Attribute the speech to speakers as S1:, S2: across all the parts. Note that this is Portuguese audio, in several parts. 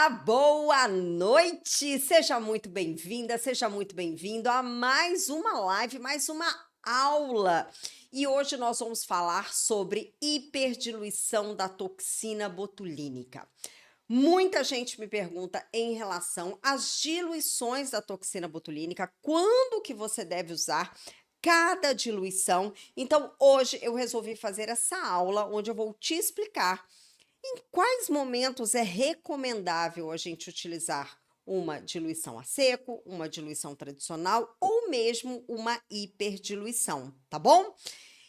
S1: Olá, boa noite! Seja muito bem-vinda, seja muito bem-vindo a mais uma live, mais uma aula. E hoje nós vamos falar sobre hiperdiluição da toxina botulínica. Muita gente me pergunta em relação às diluições da toxina botulínica, quando que você deve usar cada diluição. Então, hoje eu resolvi fazer essa aula onde eu vou te explicar em quais momentos é recomendável a gente utilizar uma diluição a seco, uma diluição tradicional ou mesmo uma hiperdiluição, tá bom?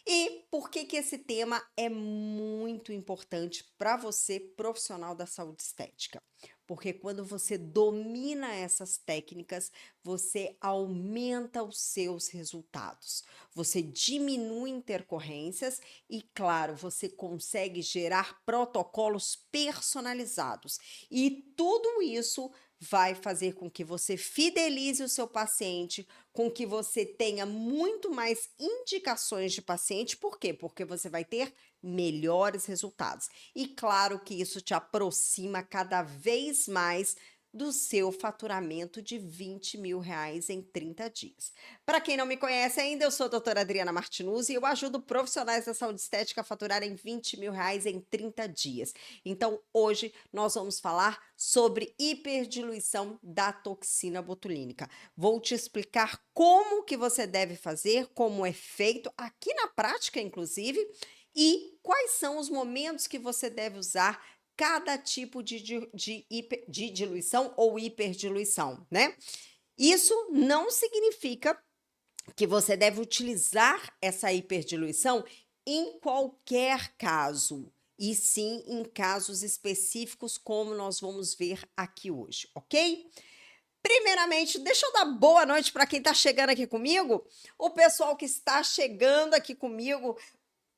S1: E por que que esse tema é muito importante para você, profissional da saúde estética? Porque quando você domina essas técnicas, você aumenta os seus resultados, você diminui intercorrências e, claro, você consegue gerar protocolos personalizados. E tudo isso vai fazer com que você fidelize o seu paciente, com que você tenha muito mais indicações de paciente. Por quê? Porque você vai ter melhores resultados. E claro que isso te aproxima cada vez mais do seu faturamento de R$ 20.000 em 30 dias. Para quem não me conhece ainda, eu sou a doutora Adriana Martinuzzi e eu ajudo profissionais da saúde estética a faturarem R$ 20.000 em 30 dias. Então, hoje nós vamos falar sobre hiperdiluição da toxina botulínica. Vou te explicar como que você deve fazer, como é feito aqui na prática, inclusive, e quais são os momentos que você deve usar cada tipo de diluição ou hiperdiluição, né? Isso não significa que você deve utilizar essa hiperdiluição em qualquer caso, e sim em casos específicos, como nós vamos ver aqui hoje, ok? Primeiramente, deixa eu dar boa noite para quem está chegando aqui comigo. O pessoal que está chegando aqui comigo,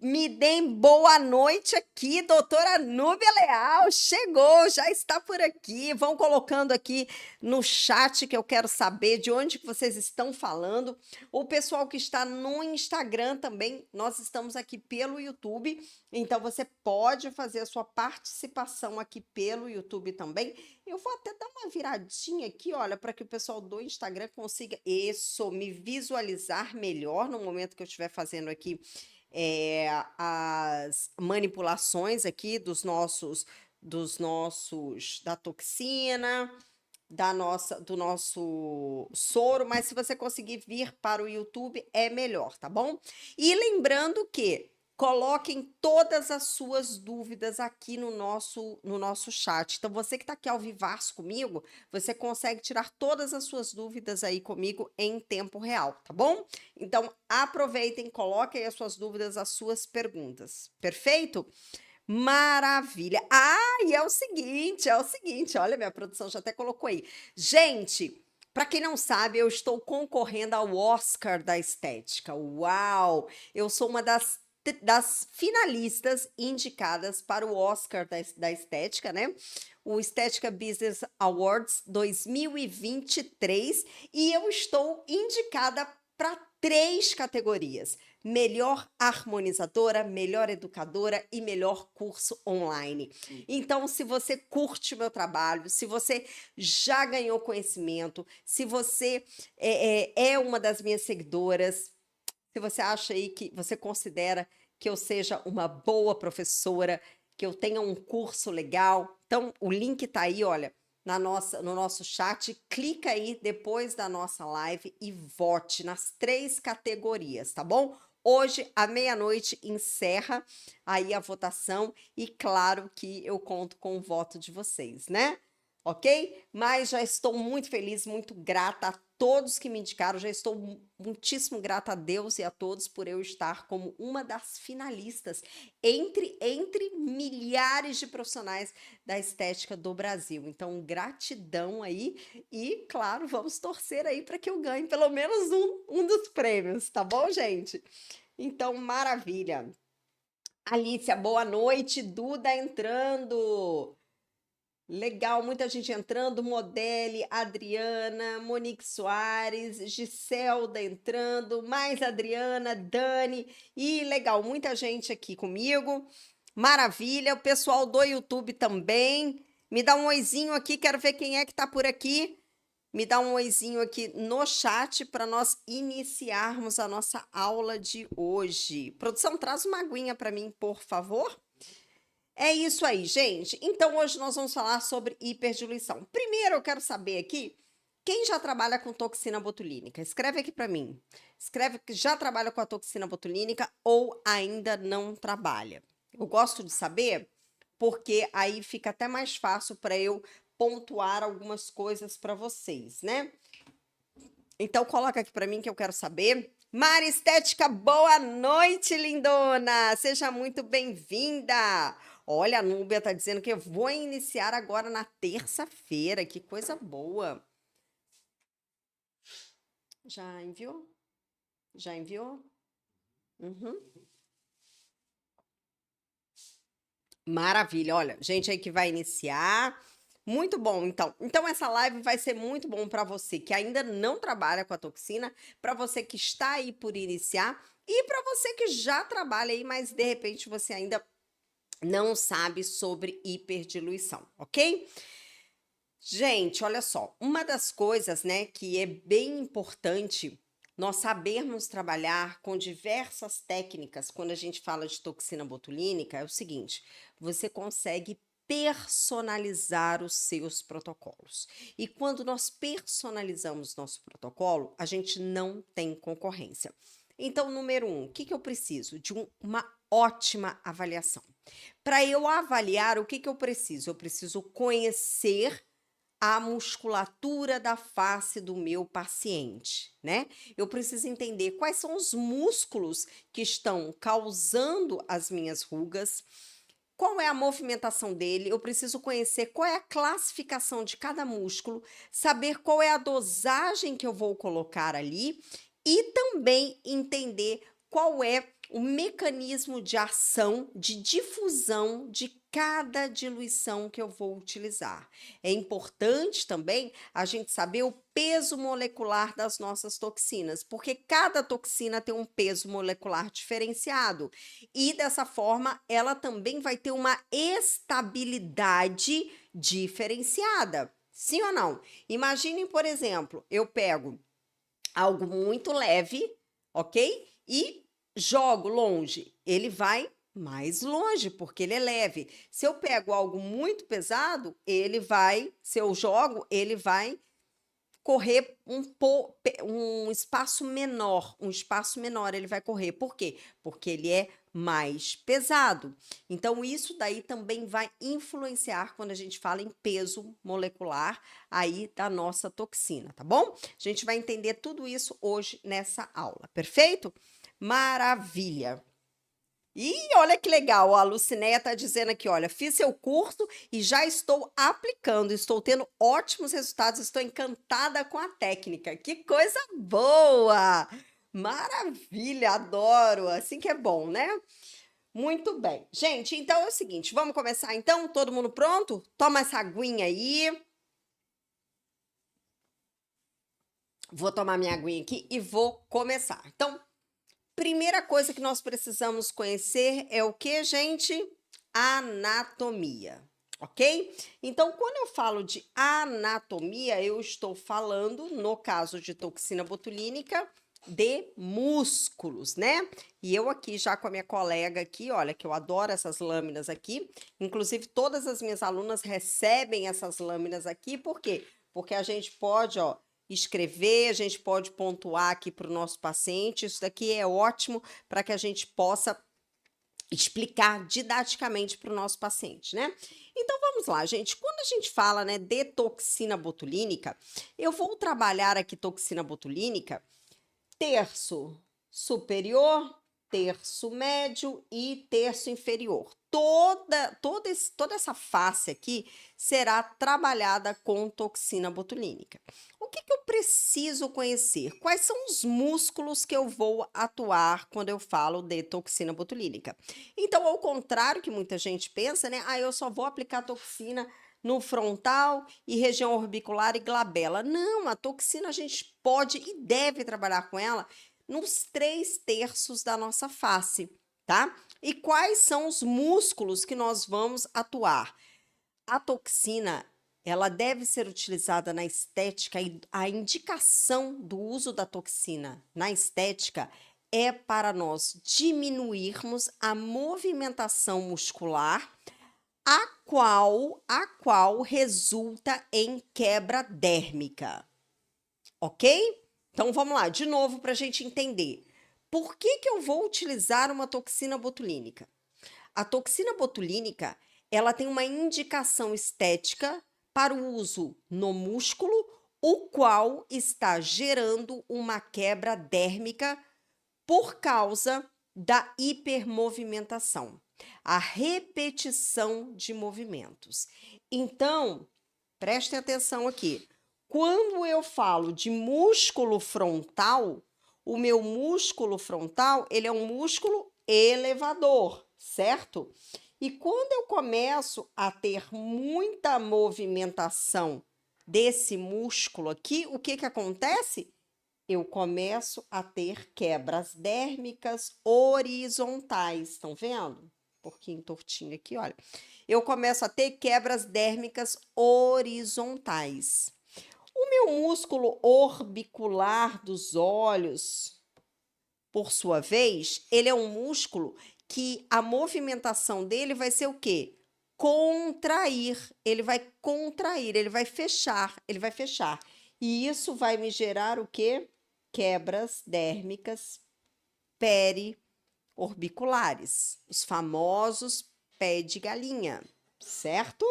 S1: me deem boa noite aqui, doutora Núbia Leal, chegou, já está por aqui. Vão colocando aqui no chat que eu quero saber de onde que vocês estão falando. O pessoal que está no Instagram também, nós estamos aqui pelo YouTube, então você pode fazer a sua participação aqui pelo YouTube também. Eu vou até dar uma viradinha aqui, olha, para que o pessoal do Instagram consiga, me visualizar melhor no momento que eu estiver fazendo aqui as manipulações aqui da toxina, do nosso soro, mas se você conseguir vir para o YouTube é melhor, tá bom? E lembrando que coloquem todas as suas dúvidas aqui no nosso chat. Então, você que está aqui ao vivaço comigo, você consegue tirar todas as suas dúvidas aí comigo em tempo real, tá bom? Então, aproveitem, coloquem as suas dúvidas, as suas perguntas. Perfeito? Maravilha! E é o seguinte, olha, minha produção já até colocou aí. Gente, para quem não sabe, eu estou concorrendo ao Oscar da Estética. Uau! Eu sou uma das finalistas indicadas para o Oscar da Estética, né? O Estética Business Awards 2023, e eu estou indicada para 3 categorias: melhor harmonizadora, melhor educadora e melhor curso online. Então, se você curte o meu trabalho, se você já ganhou conhecimento, se você é uma das minhas seguidoras, se você acha aí que você considera que eu seja uma boa professora, que eu tenha um curso legal, então o link tá aí, olha, no nosso chat, clica aí depois da nossa live e vote nas 3 categorias, tá bom? Hoje, à meia-noite, encerra aí a votação e claro que eu conto com o voto de vocês, né? Ok? Mas já estou muito feliz, muito grata a todos que me indicaram, já estou muitíssimo grata a Deus e a todos por eu estar como uma das finalistas entre milhares de profissionais da estética do Brasil. Então, gratidão aí e, claro, vamos torcer aí para que eu ganhe pelo menos um dos prêmios, tá bom, gente? Então, maravilha. Alicia, boa noite. Duda entrando. Legal, muita gente entrando, Modele, Adriana, Monique Soares, Giselda entrando, mais Adriana, Dani, e legal, muita gente aqui comigo, maravilha, o pessoal do YouTube também, Me dá um oizinho aqui, quero ver quem é que tá por aqui. Me dá um oizinho aqui no chat para nós iniciarmos a nossa aula de hoje. Produção, traz uma aguinha para mim, por favor. É isso aí, gente. Então, hoje nós vamos falar sobre hiperdiluição. Primeiro, eu quero saber aqui, quem já trabalha com toxina botulínica? Escreve aqui para mim. Escreve que já trabalha com a toxina botulínica ou ainda não trabalha. Eu gosto de saber, porque aí fica até mais fácil para eu pontuar algumas coisas para vocês, né? Então, coloca aqui para mim que eu quero saber. Mari Estética, boa noite, lindona! Seja muito bem-vinda! Olha, a Núbia tá dizendo que eu vou iniciar agora na terça-feira. Que coisa boa! Já enviou? Já enviou? Uhum. Maravilha! Olha, gente aí que vai iniciar. Muito bom, então. Então, essa live vai ser muito bom para você que ainda não trabalha com a toxina, para você que está aí por iniciar e para você que já trabalha aí, mas de repente você ainda não sabe sobre hiperdiluição, ok? Gente, olha só, uma das coisas, né, que é bem importante nós sabermos trabalhar com diversas técnicas quando a gente fala de toxina botulínica é o seguinte: você consegue personalizar os seus protocolos. E quando nós personalizamos nosso protocolo, a gente não tem concorrência. Então, número um, o que que eu preciso? De uma ótima avaliação. Para eu avaliar, o que que eu preciso? Eu preciso conhecer a musculatura da face do meu paciente, né? Eu preciso entender quais são os músculos que estão causando as minhas rugas, qual é a movimentação dele, eu preciso conhecer qual é a classificação de cada músculo, saber qual é a dosagem que eu vou colocar ali e também entender qual é o mecanismo de ação, de difusão de cada diluição que eu vou utilizar. É importante também a gente saber o peso molecular das nossas toxinas, porque cada toxina tem um peso molecular diferenciado e dessa forma ela também vai ter uma estabilidade diferenciada. Sim ou não? Imaginem, por exemplo, eu pego algo muito leve, ok? E jogo longe, ele vai mais longe, porque ele é leve. Se eu pego algo muito pesado, se eu jogo, ele vai correr um espaço menor ele vai correr. Por quê? Porque ele é mais pesado. Então, isso daí também vai influenciar quando a gente fala em peso molecular aí da nossa toxina, tá bom? A gente vai entender tudo isso hoje nessa aula, perfeito? Maravilha! E olha que legal, a Lucinéia está dizendo aqui, olha, fiz seu curso e já estou aplicando, estou tendo ótimos resultados, estou encantada com a técnica. Que coisa boa! Maravilha, adoro, assim que é bom, né? Muito bem. Gente, então é o seguinte, vamos começar então? Todo mundo pronto? Toma essa aguinha aí. Vou tomar minha aguinha aqui e vou começar. Então, primeira coisa que nós precisamos conhecer é o que, gente? Anatomia, ok? Então, quando eu falo de anatomia, eu estou falando, no caso de toxina botulínica, de músculos, né? E eu aqui já com a minha colega aqui, olha, que eu adoro essas lâminas aqui. Inclusive, todas as minhas alunas recebem essas lâminas aqui, por quê? Porque a gente pode, ó, escrever, a gente pode pontuar aqui para o nosso paciente. Isso daqui é ótimo para que a gente possa explicar didaticamente para o nosso paciente, né? Então vamos lá, gente. Quando a gente fala, né, de toxina botulínica, eu vou trabalhar aqui toxina botulínica terço superior, terço médio e terço inferior. Toda essa face aqui será trabalhada com toxina botulínica. O que que eu preciso conhecer? Quais são os músculos que eu vou atuar quando eu falo de toxina botulínica? Então, ao contrário que muita gente pensa, né? Ah, eu só vou aplicar toxina no frontal e região orbicular e glabela. Não, a toxina a gente pode e deve trabalhar com ela nos 3/3 da nossa face, tá? E quais são os músculos que nós vamos atuar? a toxina, ela deve ser utilizada na estética e a indicação do uso da toxina na estética é para nós diminuirmos a movimentação muscular, a qual resulta em quebra dérmica, ok? Então vamos lá, de novo para a gente entender. Por que que eu vou utilizar uma toxina botulínica? A toxina botulínica, ela tem uma indicação estética para o uso no músculo, o qual está gerando uma quebra dérmica por causa da hipermovimentação, a repetição de movimentos. Então, prestem atenção aqui. Quando eu falo de músculo frontal, o meu músculo frontal, ele é um músculo elevador, certo? E quando eu começo a ter muita movimentação desse músculo aqui, o que que acontece? Eu começo a ter quebras dérmicas horizontais. Estão vendo? Um pouquinho tortinho aqui, olha. Eu começo a ter quebras dérmicas horizontais. O meu músculo orbicular dos olhos, por sua vez, ele é um músculo que a movimentação dele vai ser o quê? Contrair. Ele vai contrair, ele vai fechar, ele vai fechar. E isso vai me gerar o quê? Quebras dérmicas periorbiculares, os famosos pé de galinha, certo?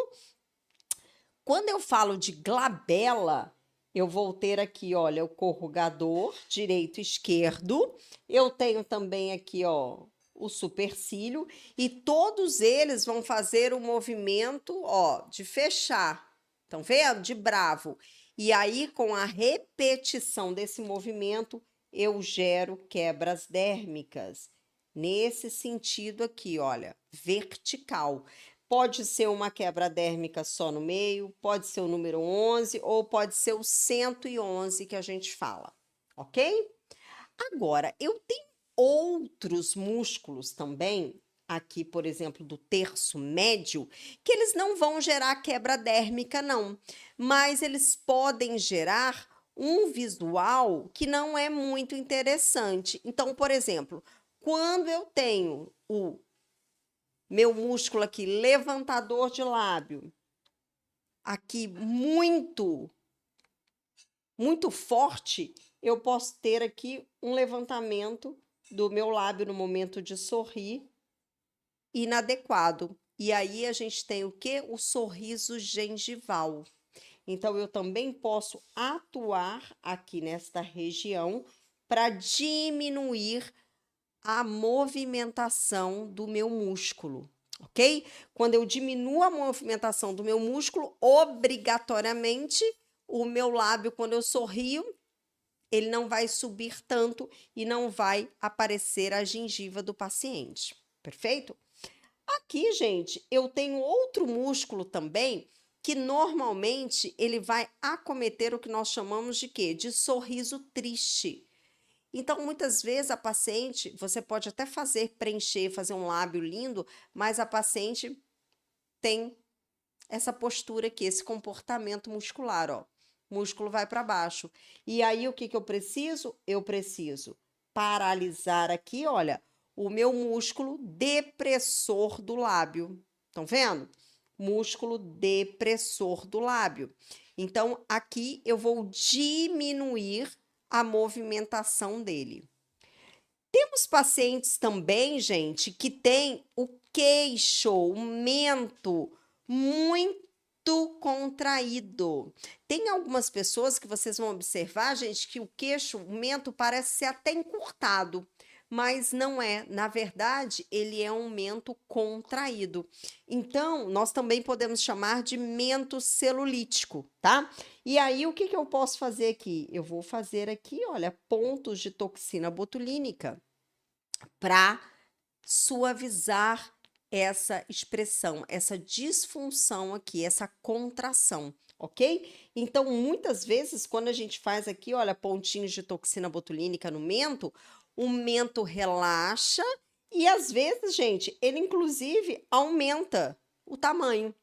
S1: Quando eu falo de glabela, eu vou ter aqui, olha, o corrugador direito e esquerdo. Eu tenho também aqui, ó, o supercílio, e todos eles vão fazer o movimento, ó, de fechar. Estão vendo? De bravo. E aí, com a repetição desse movimento, eu gero quebras dérmicas. Nesse sentido aqui, olha, vertical. Pode ser uma quebra dérmica só no meio, pode ser o número 11 ou pode ser o 111 que a gente fala, ok? Agora, eu tenho outros músculos também, aqui, por exemplo, do terço médio, que eles não vão gerar quebra dérmica, não, mas eles podem gerar um visual que não é muito interessante. Então, por exemplo, quando eu tenho o meu músculo aqui, levantador de lábio, aqui muito forte, eu posso ter aqui um levantamento do meu lábio no momento de sorrir inadequado. E aí a gente tem o quê? O sorriso gengival. Então, eu também posso atuar aqui nesta região para diminuir a movimentação do meu músculo, ok? Quando eu diminuo a movimentação do meu músculo, obrigatoriamente, o meu lábio, quando eu sorrio, ele não vai subir tanto e não vai aparecer a gengiva do paciente, perfeito? Aqui, gente, eu tenho outro músculo também que normalmente ele vai acometer o que nós chamamos de quê? De sorriso triste. Então, muitas vezes a paciente, você pode até preencher, fazer um lábio lindo, mas a paciente tem essa postura aqui, esse comportamento muscular, ó. O músculo vai para baixo. E aí, o que que eu preciso? Eu preciso paralisar aqui, olha, o meu músculo depressor do lábio. Estão vendo? Músculo depressor do lábio. Então, aqui eu vou diminuir a movimentação dele. Temos pacientes também, gente, que tem o queixo, o mento muito contraído. Tem algumas pessoas que vocês vão observar, gente, que o queixo, o mento parece ser até encurtado, mas não é. Na verdade, ele é um mento contraído. Então, nós também podemos chamar de mento celulítico, tá? E aí, o que que eu posso fazer aqui? Eu vou fazer aqui, olha, pontos de toxina botulínica para suavizar essa expressão, essa disfunção aqui, essa contração, ok? Então, muitas vezes, quando a gente faz aqui, olha, pontinhos de toxina botulínica no mento, o mento relaxa e, às vezes, gente, ele inclusive aumenta o tamanho.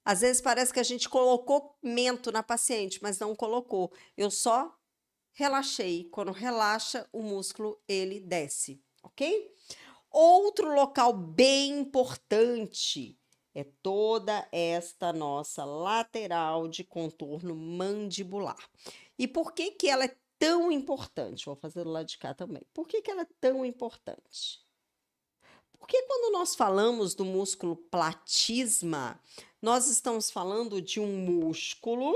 S1: Às vezes parece que a gente colocou mento na paciente, mas não colocou. Eu só relaxei. Quando relaxa, o músculo ele desce, ok? Outro local bem importante é toda esta nossa lateral de contorno mandibular. E por que que ela é tão importante? Vou fazer do lado de cá também. Por que que ela é tão importante? Porque quando nós falamos do músculo platisma, nós estamos falando de um músculo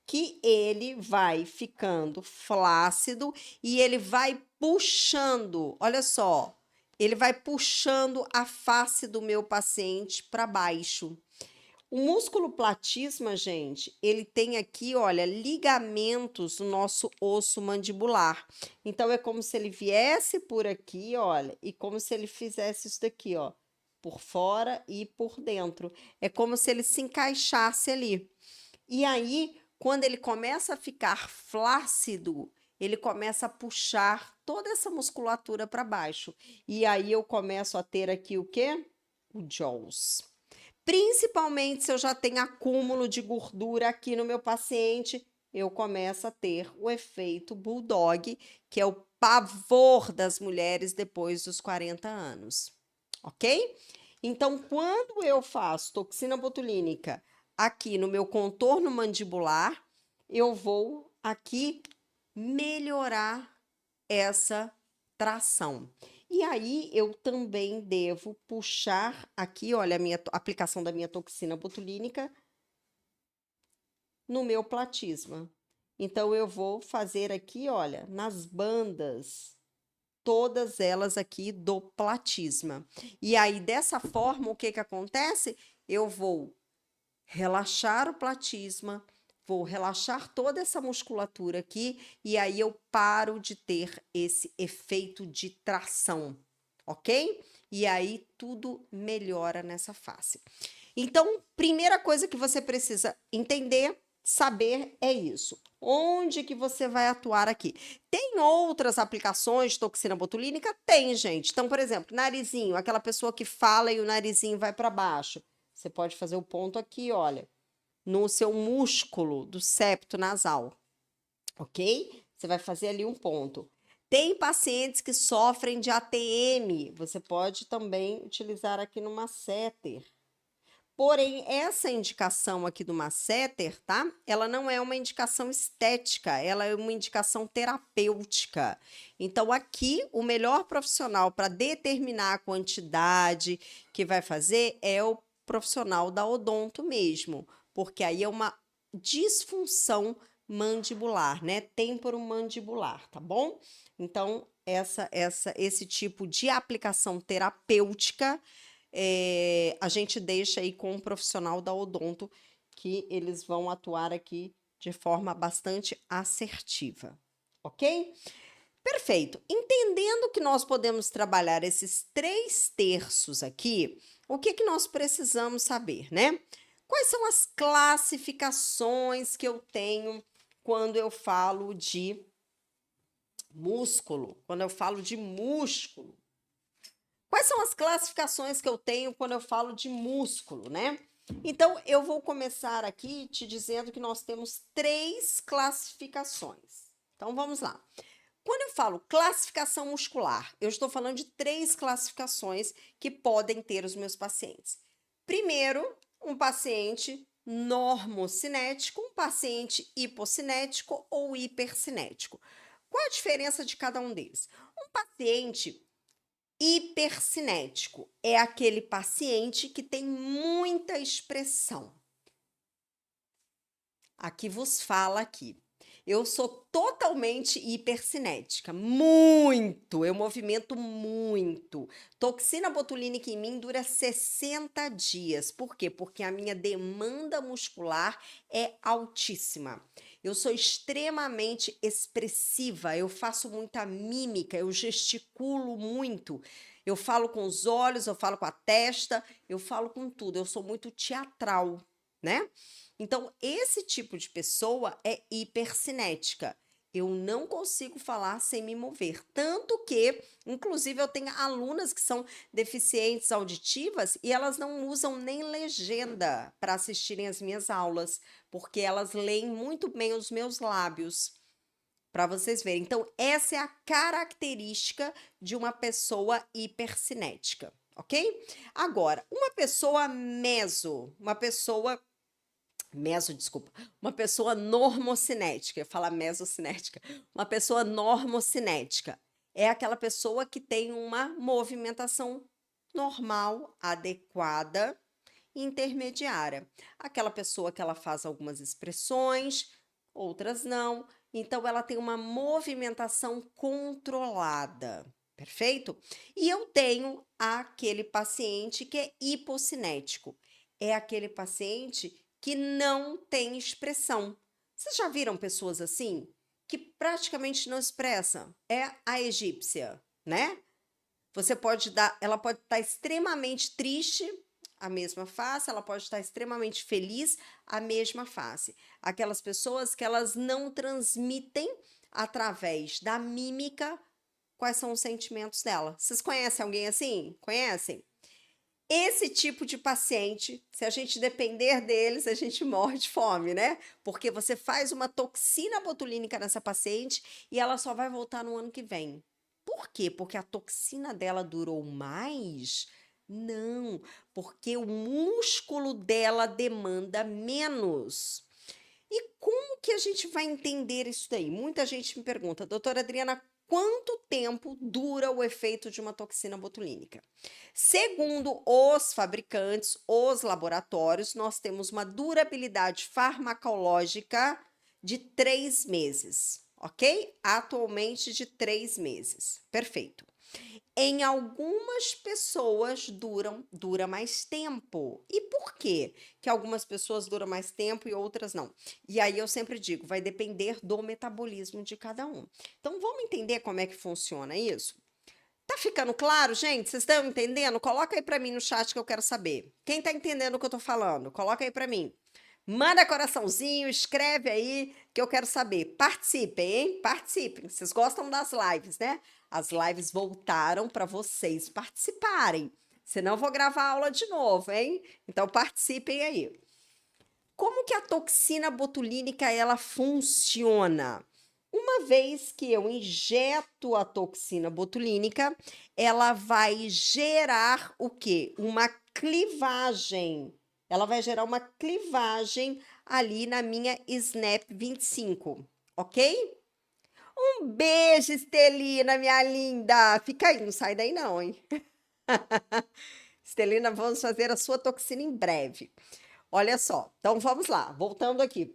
S1: que ele vai ficando flácido e ele vai puxando, olha só, ele vai puxando a face do meu paciente para baixo. O músculo platisma, gente, ele tem aqui, olha, ligamentos no nosso osso mandibular. Então, é como se ele viesse por aqui, olha, e como se ele fizesse isso daqui, ó, por fora e por dentro. É como se ele se encaixasse ali. E aí, quando ele começa a ficar flácido, ele começa a puxar toda essa musculatura para baixo. E aí eu começo a ter aqui o quê? O JAWS. Principalmente se eu já tenho acúmulo de gordura aqui no meu paciente, eu começo a ter o efeito bulldog, que é o pavor das mulheres depois dos 40 anos, ok? Então, quando eu faço toxina botulínica aqui no meu contorno mandibular, eu vou aqui melhorar essa tração. E aí eu também devo puxar aqui, olha, a minha aplicação da minha toxina botulínica no meu platisma. Então eu vou fazer aqui, olha, nas bandas, todas elas aqui do platisma. E aí dessa forma, o que que acontece? Eu vou relaxar o platisma, vou relaxar toda essa musculatura aqui e aí eu paro de ter esse efeito de tração, ok? E aí tudo melhora nessa face. Então, primeira coisa que você precisa entender, saber é isso. Onde que você vai atuar aqui? Tem outras aplicações de toxina botulínica? Tem, gente. Então, por exemplo, narizinho, aquela pessoa que fala e o narizinho vai para baixo. Você pode fazer o ponto aqui, olha, no seu músculo do septo nasal, ok? Você vai fazer ali um ponto. Tem pacientes que sofrem de ATM, você pode também utilizar aqui no masseter. Porém, essa indicação aqui do masseter, tá? Ela não é uma indicação estética, ela é uma indicação terapêutica. Então, aqui, o melhor profissional para determinar a quantidade que vai fazer é o profissional da odonto mesmo, porque aí é uma disfunção mandibular, né? Temporomandibular, tá bom? Então, esse tipo de aplicação terapêutica a gente deixa aí com um profissional da odonto que eles vão atuar aqui de forma bastante assertiva, ok? Perfeito. Entendendo que nós podemos trabalhar esses 3/3 aqui, o que que nós precisamos saber, né? Quais são as classificações que eu tenho quando eu falo de músculo? Quando eu falo de músculo. Quais são as classificações que eu tenho quando eu falo de músculo, né? Então, eu vou começar aqui te dizendo que nós temos 3 classificações. Então, vamos lá. Quando eu falo classificação muscular, eu estou falando de 3 classificações que podem ter os meus pacientes. Primeiro, um paciente normocinético, um paciente hipocinético ou hipercinético. Qual a diferença de cada um deles? Um paciente hipercinético é aquele paciente que tem muita expressão. Aqui vos fala aqui. Eu sou totalmente hipercinética, muito, eu movimento muito. Toxina botulínica em mim dura 60 dias. Por quê? Porque a minha demanda muscular é altíssima. Eu sou extremamente expressiva, eu faço muita mímica, eu gesticulo muito. Eu falo com os olhos, eu falo com a testa, eu falo com tudo. Eu sou muito teatral, né? Então, esse tipo de pessoa é hipercinética. Eu não consigo falar sem me mover. Tanto que, inclusive, eu tenho alunas que são deficientes auditivas e elas não usam nem legenda para assistirem às minhas aulas, porque elas leem muito bem os meus lábios, para vocês verem. Então, essa é a característica de uma pessoa hipercinética, ok? Agora, uma pessoa desculpa, uma pessoa normocinética, eu falo mesocinética, uma pessoa normocinética é aquela pessoa que tem uma movimentação normal, adequada, intermediária. Aquela pessoa que ela faz algumas expressões, outras não, então ela tem uma movimentação controlada. Perfeito? E eu tenho aquele paciente que é hipocinético. É aquele paciente que não tem expressão. Vocês já viram pessoas assim? Que praticamente não expressam? É a egípcia, né? Ela pode estar extremamente triste, a mesma face, ela pode estar extremamente feliz, a mesma face. Aquelas pessoas que elas não transmitem através da mímica quais são os sentimentos dela. Vocês conhecem alguém assim? Conhecem? Esse tipo de paciente, se a gente depender deles, a gente morre de fome, né? Porque você faz uma toxina botulínica nessa paciente e ela só vai voltar no ano que vem. Por quê? Porque a toxina dela durou mais? Não, porque o músculo dela demanda menos. E como que a gente vai entender isso daí? Muita gente me pergunta, doutora Adriana, quanto tempo dura o efeito de uma toxina botulínica? Segundo os fabricantes, os laboratórios, nós temos uma durabilidade farmacológica de 3 meses, ok? Atualmente de 3 meses. Perfeito. Em algumas pessoas dura mais tempo. E por quê que algumas pessoas duram mais tempo e outras não? E aí eu sempre digo, vai depender do metabolismo de cada um. Então vamos entender como é que funciona isso? Tá ficando claro, gente? Vocês estão entendendo? Coloca aí para mim no chat que eu quero saber. Quem tá entendendo o que eu tô falando? Coloca aí para mim. Manda coraçãozinho, escreve aí que eu quero saber. Participem, hein? Participem. Vocês gostam das lives, né? As lives voltaram para vocês participarem. Senão eu vou gravar a aula de novo, hein? Então participem aí. Como que a toxina botulínica ela funciona? Uma vez que eu injeto a toxina botulínica, ela vai gerar o quê? Uma clivagem. Ela vai gerar uma clivagem ali na minha SNAP 25, ok? Um beijo, Estelina, minha linda. Fica aí, não sai daí não, hein? Estelina, vamos fazer a sua toxina em breve. Olha só, então vamos lá, voltando aqui.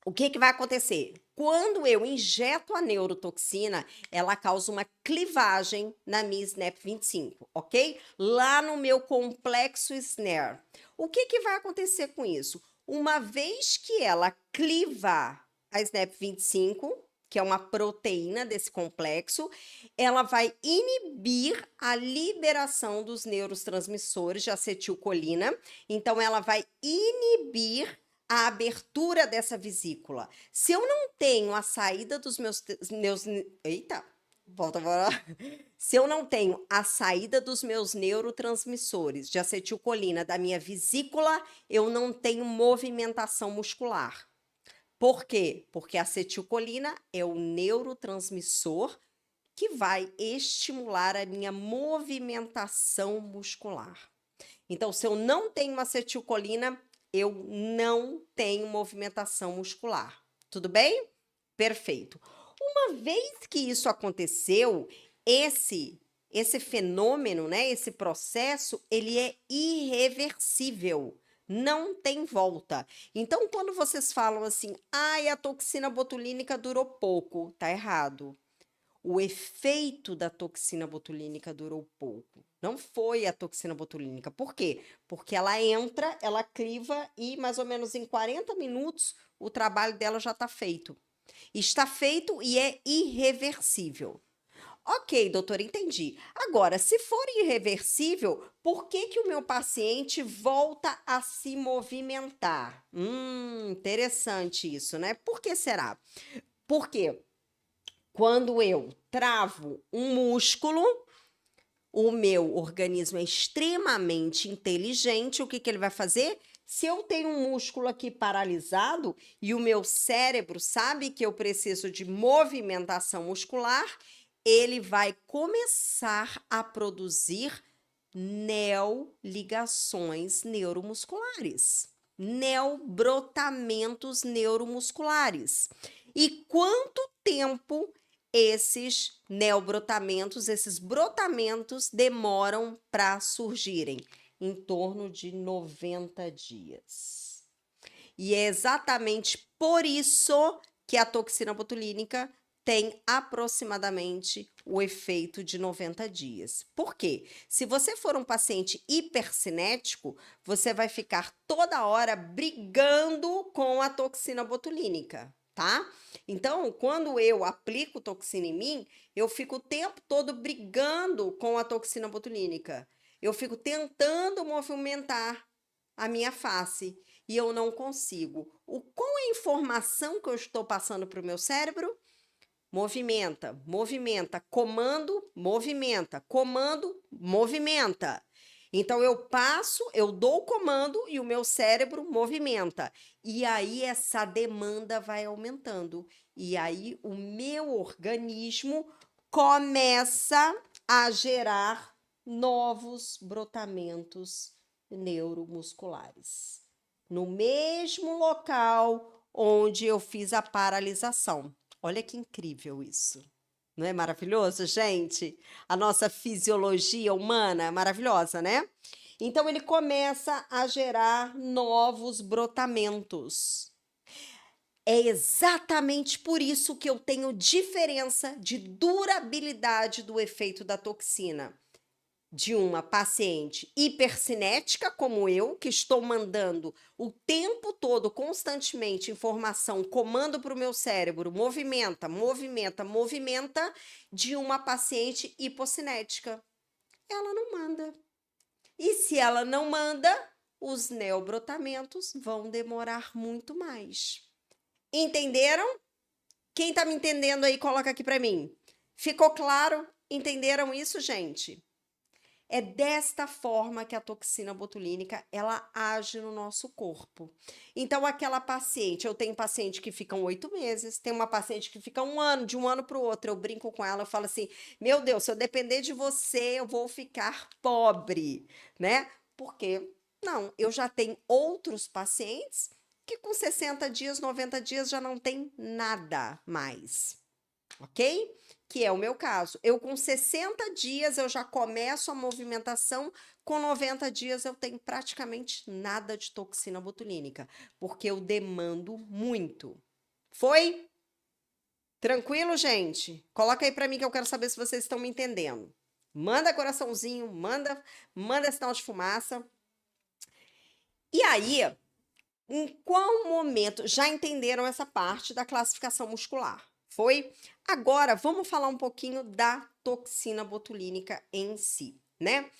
S1: O que que vai acontecer? Quando eu injeto a neurotoxina, ela causa uma clivagem na minha SNAP 25, ok? Lá no meu complexo SNARE. O que que vai acontecer com isso? Uma vez que ela cliva a SNAP 25, que é uma proteína desse complexo, ela vai inibir a liberação dos neurotransmissores de acetilcolina. Então, ela vai inibir a abertura dessa vesícula. Se eu não tenho a saída dos eita, volta. Se eu não tenho a saída dos meus neurotransmissores de acetilcolina da minha vesícula, eu não tenho movimentação muscular. Por quê? Porque a acetilcolina é o neurotransmissor que vai estimular a minha movimentação muscular. Então, se eu não tenho acetilcolina, eu não tenho movimentação muscular. Tudo bem? Perfeito. Uma vez que isso aconteceu, esse fenômeno, né, esse processo, ele é irreversível. Não tem volta. Então, quando vocês falam assim, ai, a toxina botulínica durou pouco, tá errado. O efeito da toxina botulínica durou pouco. Não foi a toxina botulínica. Por quê? Porque ela entra, ela cliva e mais ou menos em 40 minutos o trabalho dela já está feito. Está feito e é irreversível. Ok, doutor, entendi. Agora, se for irreversível, por que que o meu paciente volta a se movimentar? Interessante isso, né? Por que será? Por quê? Quando eu travo um músculo, o meu organismo é extremamente inteligente. O que que ele vai fazer? Se eu tenho um músculo aqui paralisado e o meu cérebro sabe que eu preciso de movimentação muscular, ele vai começar a produzir neoligações neuromusculares, neobrotamentos neuromusculares. E quanto tempo esses neobrotamentos, esses brotamentos demoram para surgirem? Em torno de 90 dias. E é exatamente por isso que a toxina botulínica tem aproximadamente o efeito de 90 dias. Por quê? Se você for um paciente hipercinético, você vai ficar toda hora brigando com a toxina botulínica, tá? Então, quando eu aplico toxina em mim, eu fico o tempo todo brigando com a toxina botulínica. Eu fico tentando movimentar a minha face e eu não consigo. Qual é a informação que eu estou passando para o meu cérebro? Movimenta, movimenta, comando, movimenta, comando, movimenta. Então eu dou o comando e o meu cérebro movimenta. E aí essa demanda vai aumentando. E aí o meu organismo começa a gerar novos brotamentos neuromusculares. No mesmo local onde eu fiz a paralisação. Olha que incrível isso. Não é maravilhoso, gente? A nossa fisiologia humana é maravilhosa, né? Então ele começa a gerar novos brotamentos. É exatamente por isso que eu tenho diferença de durabilidade do efeito da toxina de uma paciente hipercinética como eu, que estou mandando o tempo todo, constantemente, informação, comando para o meu cérebro, movimenta, movimenta, movimenta, de uma paciente hipocinética. Ela não manda. E se ela não manda, os neobrotamentos vão demorar muito mais. Entenderam? Quem está me entendendo aí, coloca aqui para mim. Ficou claro? Entenderam isso, gente? É desta forma que a toxina botulínica, ela age no nosso corpo. Então, aquela paciente, eu tenho paciente que ficam 8 meses, tem uma paciente que fica 1 ano, de um ano para o outro, eu brinco com ela, eu falo assim, meu Deus, se eu depender de você, eu vou ficar pobre, né? Porque, não, eu já tenho outros pacientes que com 60 dias, 90 dias já não tem nada mais, ok? Que é o meu caso. Eu com 60 dias eu já começo a movimentação, com 90 dias eu tenho praticamente nada de toxina botulínica, porque eu demando muito. Foi? Tranquilo, gente? Coloca aí para mim que eu quero saber se vocês estão me entendendo. Manda coraçãozinho, manda sinal de fumaça. E aí, em qual momento já entenderam essa parte da classificação muscular? Foi? Agora, vamos falar um pouquinho da toxina botulínica em si, né?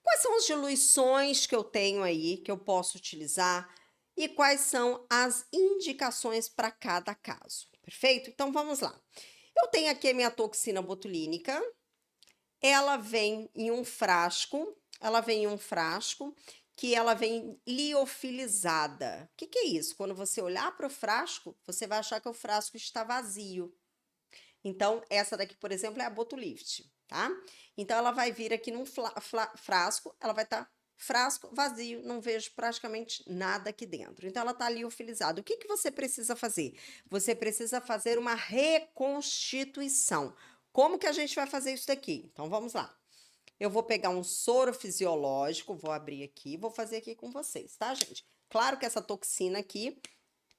S1: Quais são as diluições que eu tenho aí, que eu posso utilizar, e quais são as indicações para cada caso, perfeito? Então, vamos lá. Eu tenho aqui a minha toxina botulínica, ela vem em um frasco, que ela vem liofilizada. O que que é isso? Quando você olhar para o frasco, você vai achar que o frasco está vazio. Então, essa daqui, por exemplo, é a Botulift, tá? Então, ela vai vir aqui num frasco, ela vai estar frasco vazio, não vejo praticamente nada aqui dentro. Então, ela está liofilizada. O que que você precisa fazer? Você precisa fazer uma reconstituição. Como que a gente vai fazer isso daqui? Então, vamos lá. Eu vou pegar um soro fisiológico, vou abrir aqui, vou fazer aqui com vocês, tá, gente? Claro que essa toxina aqui,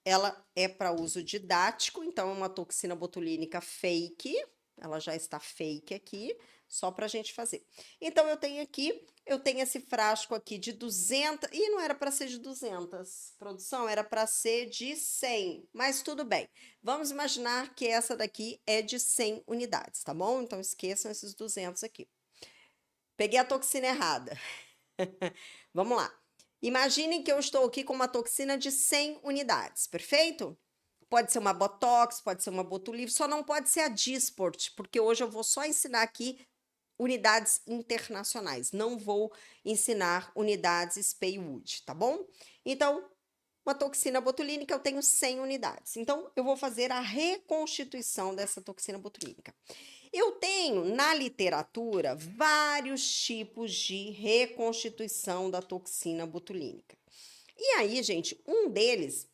S1: ela é para uso didático, então é uma toxina botulínica fake, ela já está fake aqui, só para a gente fazer. Então, eu tenho esse frasco aqui de 200, e não era para ser de 200, produção, era para ser de 100, mas tudo bem. Vamos imaginar que essa daqui é de 100 unidades, tá bom? Então, esqueçam esses 200 aqui. Peguei a toxina errada. Vamos lá. Imaginem que eu estou aqui com uma toxina de 100 unidades, perfeito? pode ser uma Botox, pode ser uma Botulive, só não pode ser a Dysport, porque hoje eu vou só ensinar aqui unidades internacionais, não vou ensinar unidades Spaywood, tá bom? Então, uma toxina botulínica eu tenho 100 unidades. Então, eu vou fazer a reconstituição dessa toxina botulínica. Eu tenho na literatura vários tipos de reconstituição da toxina botulínica. E aí, gente, um deles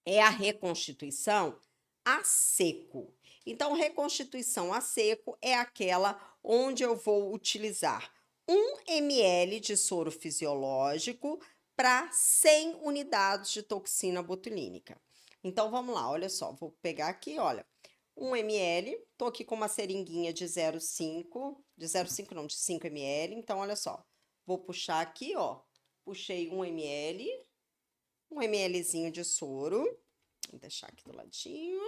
S1: é a reconstituição a seco. Então, reconstituição a seco é aquela onde eu vou utilizar 1 ml de soro fisiológico para 100 unidades de toxina botulínica. Então, vamos lá, olha só, vou pegar aqui, olha, 1 ml, tô aqui com uma seringuinha de 0,5, de 0,5 não, de 5 ml, então, olha só, vou puxar aqui, ó, puxei 1 ml, 1 mlzinho de soro, vou deixar aqui do ladinho.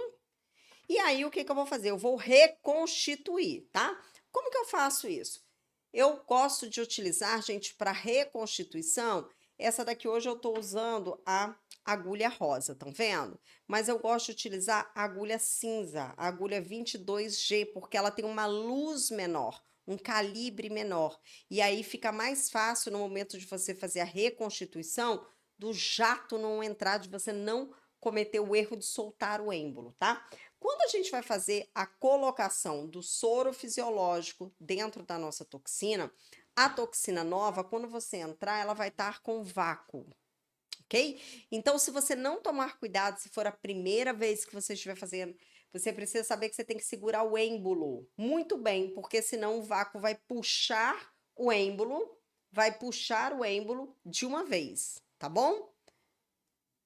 S1: E aí, o que que eu vou fazer? Eu vou reconstituir, tá? Como que eu faço isso? Eu gosto de utilizar, gente, para reconstituição, essa daqui hoje eu tô usando a agulha rosa, estão vendo? Mas eu gosto de utilizar a agulha cinza, a agulha 22G, porque ela tem uma luz menor, um calibre menor. E aí fica mais fácil no momento de você fazer a reconstituição, do jato não entrar, de você não cometer o erro de soltar o êmbolo, tá? Quando a gente vai fazer a colocação do soro fisiológico dentro da nossa toxina, a toxina nova, quando você entrar, ela vai estar com vácuo, ok? Então, se você não tomar cuidado, se for a primeira vez que você estiver fazendo, você precisa saber que você tem que segurar o êmbolo muito bem, porque senão o vácuo vai puxar o êmbolo, de uma vez, tá bom?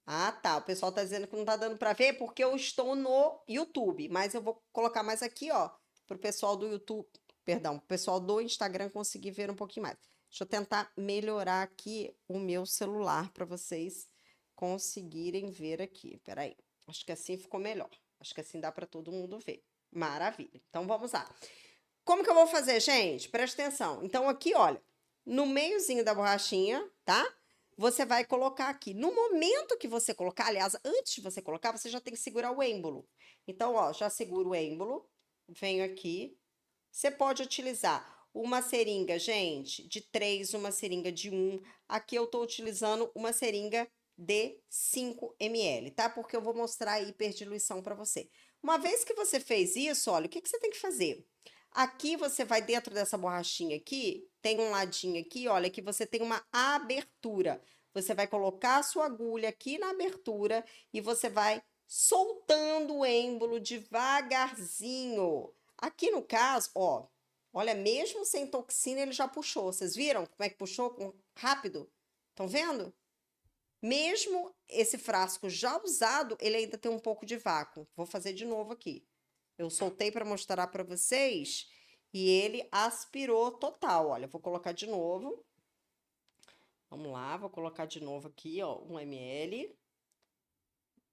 S1: Ah, tá. O pessoal tá dizendo que não tá dando para ver porque eu estou no YouTube, mas eu vou colocar mais aqui, ó, pro pessoal do YouTube, perdão, pro pessoal do Instagram conseguir ver um pouquinho mais. Deixa eu tentar melhorar aqui o meu celular para vocês conseguirem ver aqui. Peraí. Acho que assim ficou melhor. Acho que assim dá para todo mundo ver. Maravilha. Então vamos lá. Como que eu vou fazer, gente? Presta atenção. Então aqui, olha, no meiozinho da borrachinha, tá? Você vai colocar aqui. No momento que você colocar, aliás, antes de você colocar, você já tem que segurar o êmbolo. Então, ó, já seguro o êmbolo, venho aqui. Você pode utilizar uma seringa, gente, de 3, uma seringa de 1. Aqui eu tô utilizando uma seringa de 5 ml, tá? Porque eu vou mostrar a hiperdiluição para você. Uma vez que você fez isso, olha, o que que você tem que fazer? Aqui você vai dentro dessa borrachinha aqui, tem um ladinho aqui, olha, que você tem uma abertura. Você vai colocar a sua agulha aqui na abertura e você vai soltando o êmbolo devagarzinho. Aqui no caso, ó, olha, mesmo sem toxina ele já puxou. Vocês viram como é que puxou rápido? Estão vendo? Mesmo esse frasco já usado, ele ainda tem um pouco de vácuo. Vou fazer de novo aqui. Eu soltei para mostrar para vocês e ele aspirou total. Olha, vou colocar de novo. Vamos lá, vou colocar de novo aqui, ó, 1 ml.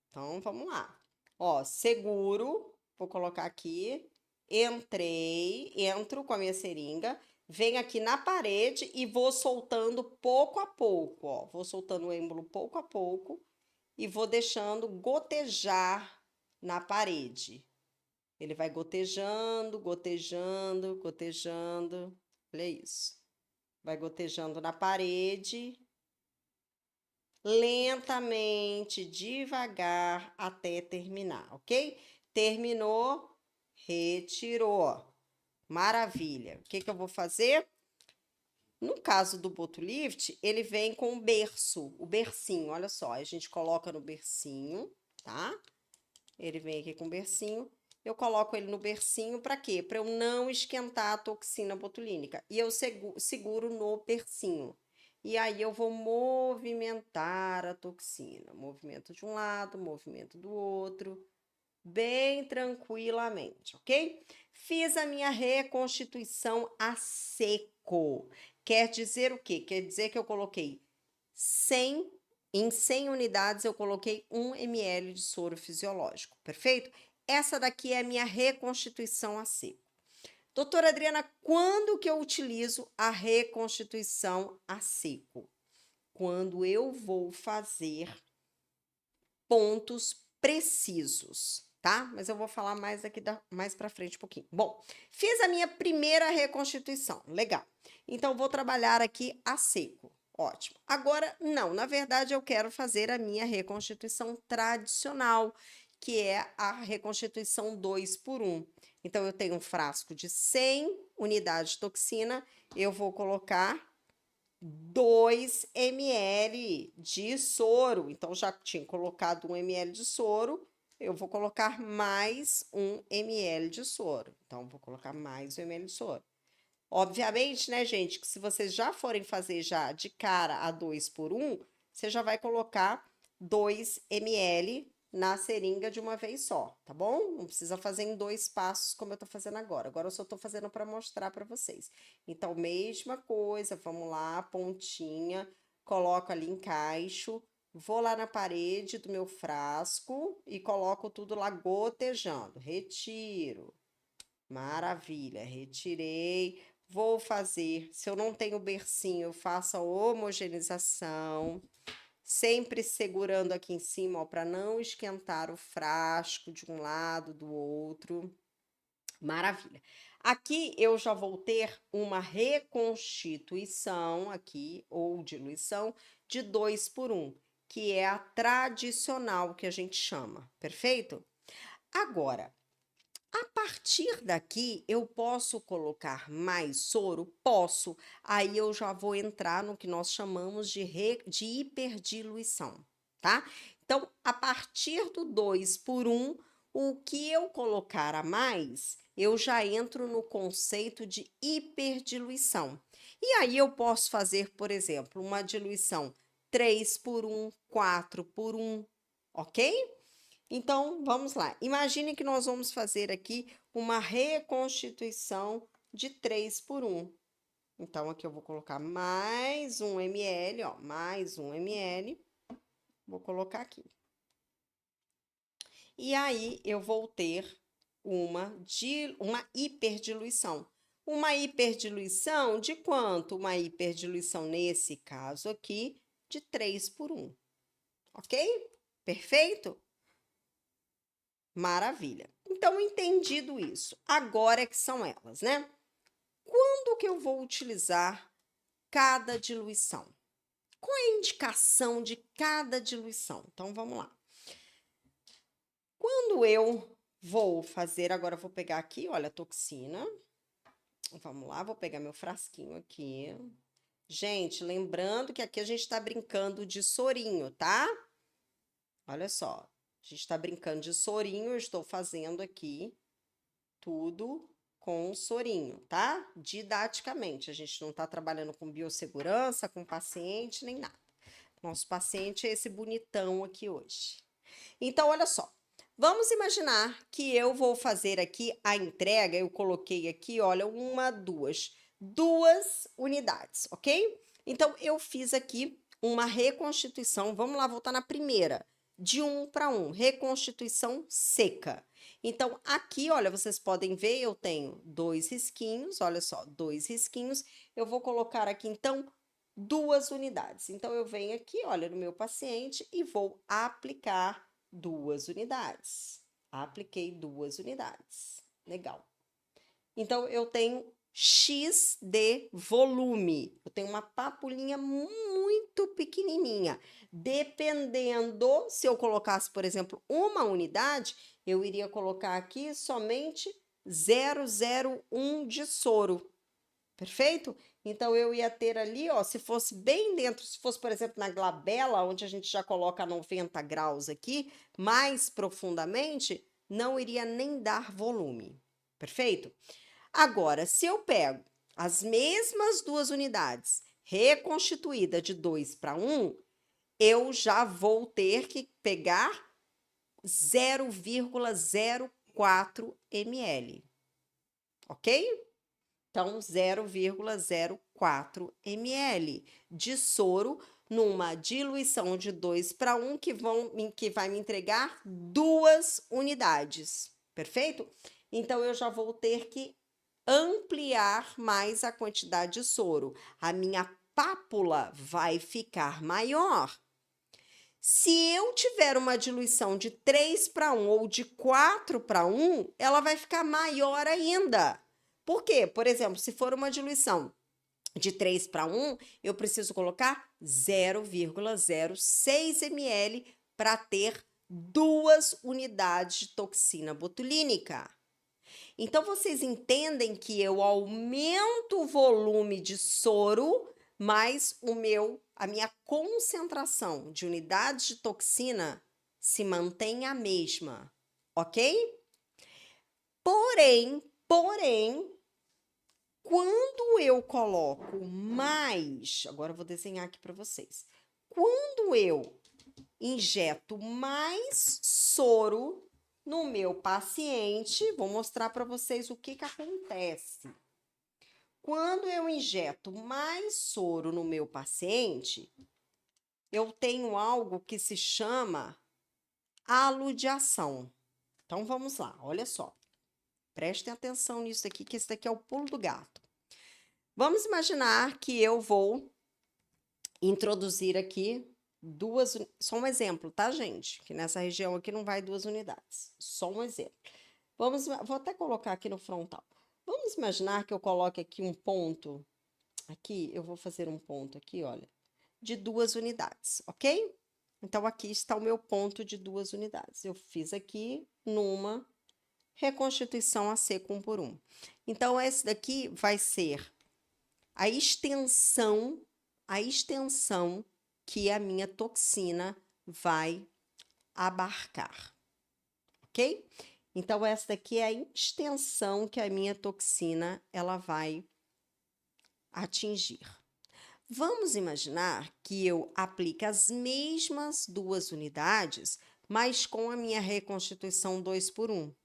S1: Então, vamos lá. Ó, seguro, vou colocar aqui. Entro com a minha seringa, venho aqui na parede e vou soltando pouco a pouco, ó. Vou soltando o êmbolo pouco a pouco e vou deixando gotejar na parede. Ele vai gotejando, gotejando, gotejando. Olha isso. Vai gotejando na parede, lentamente, devagar, até terminar, ok? Terminou, retirou. Maravilha. O que que eu vou fazer? No caso do Botulift, ele vem com o berço, o bercinho, olha só. A gente coloca no bercinho, tá? Ele vem aqui com o bercinho. Eu coloco ele no bercinho para quê? Para eu não esquentar a toxina botulínica. E eu seguro no bercinho. E aí eu vou movimentar a toxina. Movimento de um lado, movimento do outro, bem tranquilamente, ok? Fiz a minha reconstituição a seco. Quer dizer o quê? Quer dizer que eu coloquei 100, em 100 unidades eu coloquei 1 ml de soro fisiológico, perfeito? Essa daqui é a minha reconstituição a seco. Doutora Adriana, quando que eu utilizo a reconstituição a seco? Quando eu vou fazer pontos precisos, tá? Mas eu vou falar mais mais para frente um pouquinho. Bom, fiz a minha primeira reconstituição, legal. Então, vou trabalhar aqui a seco. Ótimo. Agora, não, na verdade, eu quero fazer a minha reconstituição tradicional, que é a reconstituição 2 por 1. Então, eu tenho um frasco de 100 unidades de toxina, eu vou colocar 2 ml de soro. Então, já tinha colocado 1 ml de soro, eu vou colocar mais 1 ml de soro. Então, vou colocar mais 1 ml de soro. Obviamente, né, gente, que se vocês já forem fazer já de cara a 2 por 1, você já vai colocar 2 ml na seringa de uma vez só, tá bom? Não precisa fazer em 2 passos como eu tô fazendo agora. Agora eu só tô fazendo para mostrar para vocês. Então, mesma coisa, vamos lá, pontinha, coloco ali, encaixo, vou lá na parede do meu frasco e coloco tudo lá gotejando. Retiro. Maravilha, retirei. Vou fazer, se eu não tenho bercinho, eu faço a homogeneização, sempre segurando aqui em cima, para não esquentar o frasco de um lado, do outro. Maravilha. Aqui eu já vou ter uma reconstituição aqui, ou diluição, de 2 por 1, que é a tradicional que a gente chama, perfeito? Agora, a partir daqui, eu posso colocar mais soro? Posso. Aí eu já vou entrar no que nós chamamos de hiperdiluição, tá? Então, a partir do 2 por 1, o que eu colocar a mais, eu já entro no conceito de hiperdiluição. E aí eu posso fazer, por exemplo, uma diluição 3 por 1, 4 por 1, ok? Então, vamos lá. Imagine que nós vamos fazer aqui uma reconstituição de 3 por 1. Então, aqui eu vou colocar mais 1 ml, ó, mais 1 ml. Vou colocar aqui. E aí, eu vou ter uma hiperdiluição. Uma hiperdiluição de quanto? Uma hiperdiluição, nesse caso aqui, de 3 por 1. Ok? Perfeito? Maravilha. Então, entendido isso, agora é que são elas, né? Quando que eu vou utilizar cada diluição? Qual é a indicação de cada diluição? Então, vamos lá. Quando eu vou fazer, agora eu vou pegar aqui, olha, a toxina. Vamos lá, vou pegar meu frasquinho aqui. Gente, lembrando que aqui a gente tá brincando de sorinho, tá? Olha só. A gente está brincando de sorinho, eu estou fazendo aqui tudo com sorinho, tá? Didaticamente, a gente não está trabalhando com biossegurança, com paciente, nem nada. Nosso paciente é esse bonitão aqui hoje. Então, olha só, vamos imaginar que eu vou fazer aqui a entrega, eu coloquei aqui, olha, duas unidades, ok? Então, eu fiz aqui uma reconstituição, vamos lá voltar na primeira, de 1 para 1, reconstituição seca. Então, aqui, olha, vocês podem ver, eu tenho 2 risquinhos, olha só, 2 risquinhos. Eu vou colocar aqui, então, 2 unidades. Então, eu venho aqui, olha, no meu paciente e vou aplicar 2 unidades. Apliquei 2 unidades. Legal. Então, eu tenho X de volume. Eu tenho uma papulinha muito pequenininha. Dependendo, se eu colocasse, por exemplo, uma unidade, eu iria colocar aqui somente 0,01 de soro. Perfeito? Então, eu ia ter ali, ó, se fosse bem dentro, se fosse, por exemplo, na glabela, onde a gente já coloca 90 graus aqui, mais profundamente, não iria nem dar volume. Perfeito? Agora, se eu pego as mesmas 2 unidades, reconstituída de 2 para 1, eu já vou ter que pegar 0,04 ml. Ok? Então, 0,04 ml de soro numa diluição de 2 para 1 que vai me entregar 2 unidades. Perfeito? Então, eu já vou ter que ampliar mais a quantidade de soro. A minha pápula vai ficar maior. Se eu tiver uma diluição de 3:1 ou de 4:1, ela vai ficar maior ainda. Por quê? Por exemplo, se for uma diluição de 3:1, eu preciso colocar 0,06 ml para ter 2 unidades de toxina botulínica. Então, vocês entendem que eu aumento o volume de soro, mas a minha concentração de unidades de toxina se mantém a mesma, ok? Porém, quando eu coloco mais, agora eu vou desenhar aqui para vocês. Quando eu injeto mais soro no meu paciente, vou mostrar para vocês o que acontece. Quando eu injeto mais soro no meu paciente, eu tenho algo que se chama aludiação. Então, vamos lá, olha só. Prestem atenção nisso aqui, que esse daqui é o pulo do gato. Vamos imaginar que eu vou introduzir aqui só um exemplo, tá, gente? Que nessa região aqui não vai 2 unidades. Só um exemplo. Vou até colocar aqui no frontal. Vamos imaginar que eu coloque aqui um ponto. Aqui, eu vou fazer um ponto aqui, olha, de 2 unidades, ok? Então, aqui está o meu ponto de 2 unidades. Eu fiz aqui numa reconstituição a seco 1:1. Então, esse daqui vai ser a extensão que a minha toxina vai abarcar, ok? Então, essa daqui é a extensão que a minha toxina ela vai atingir. Vamos imaginar que eu aplique as mesmas 2 unidades, mas com a minha reconstituição 2:1.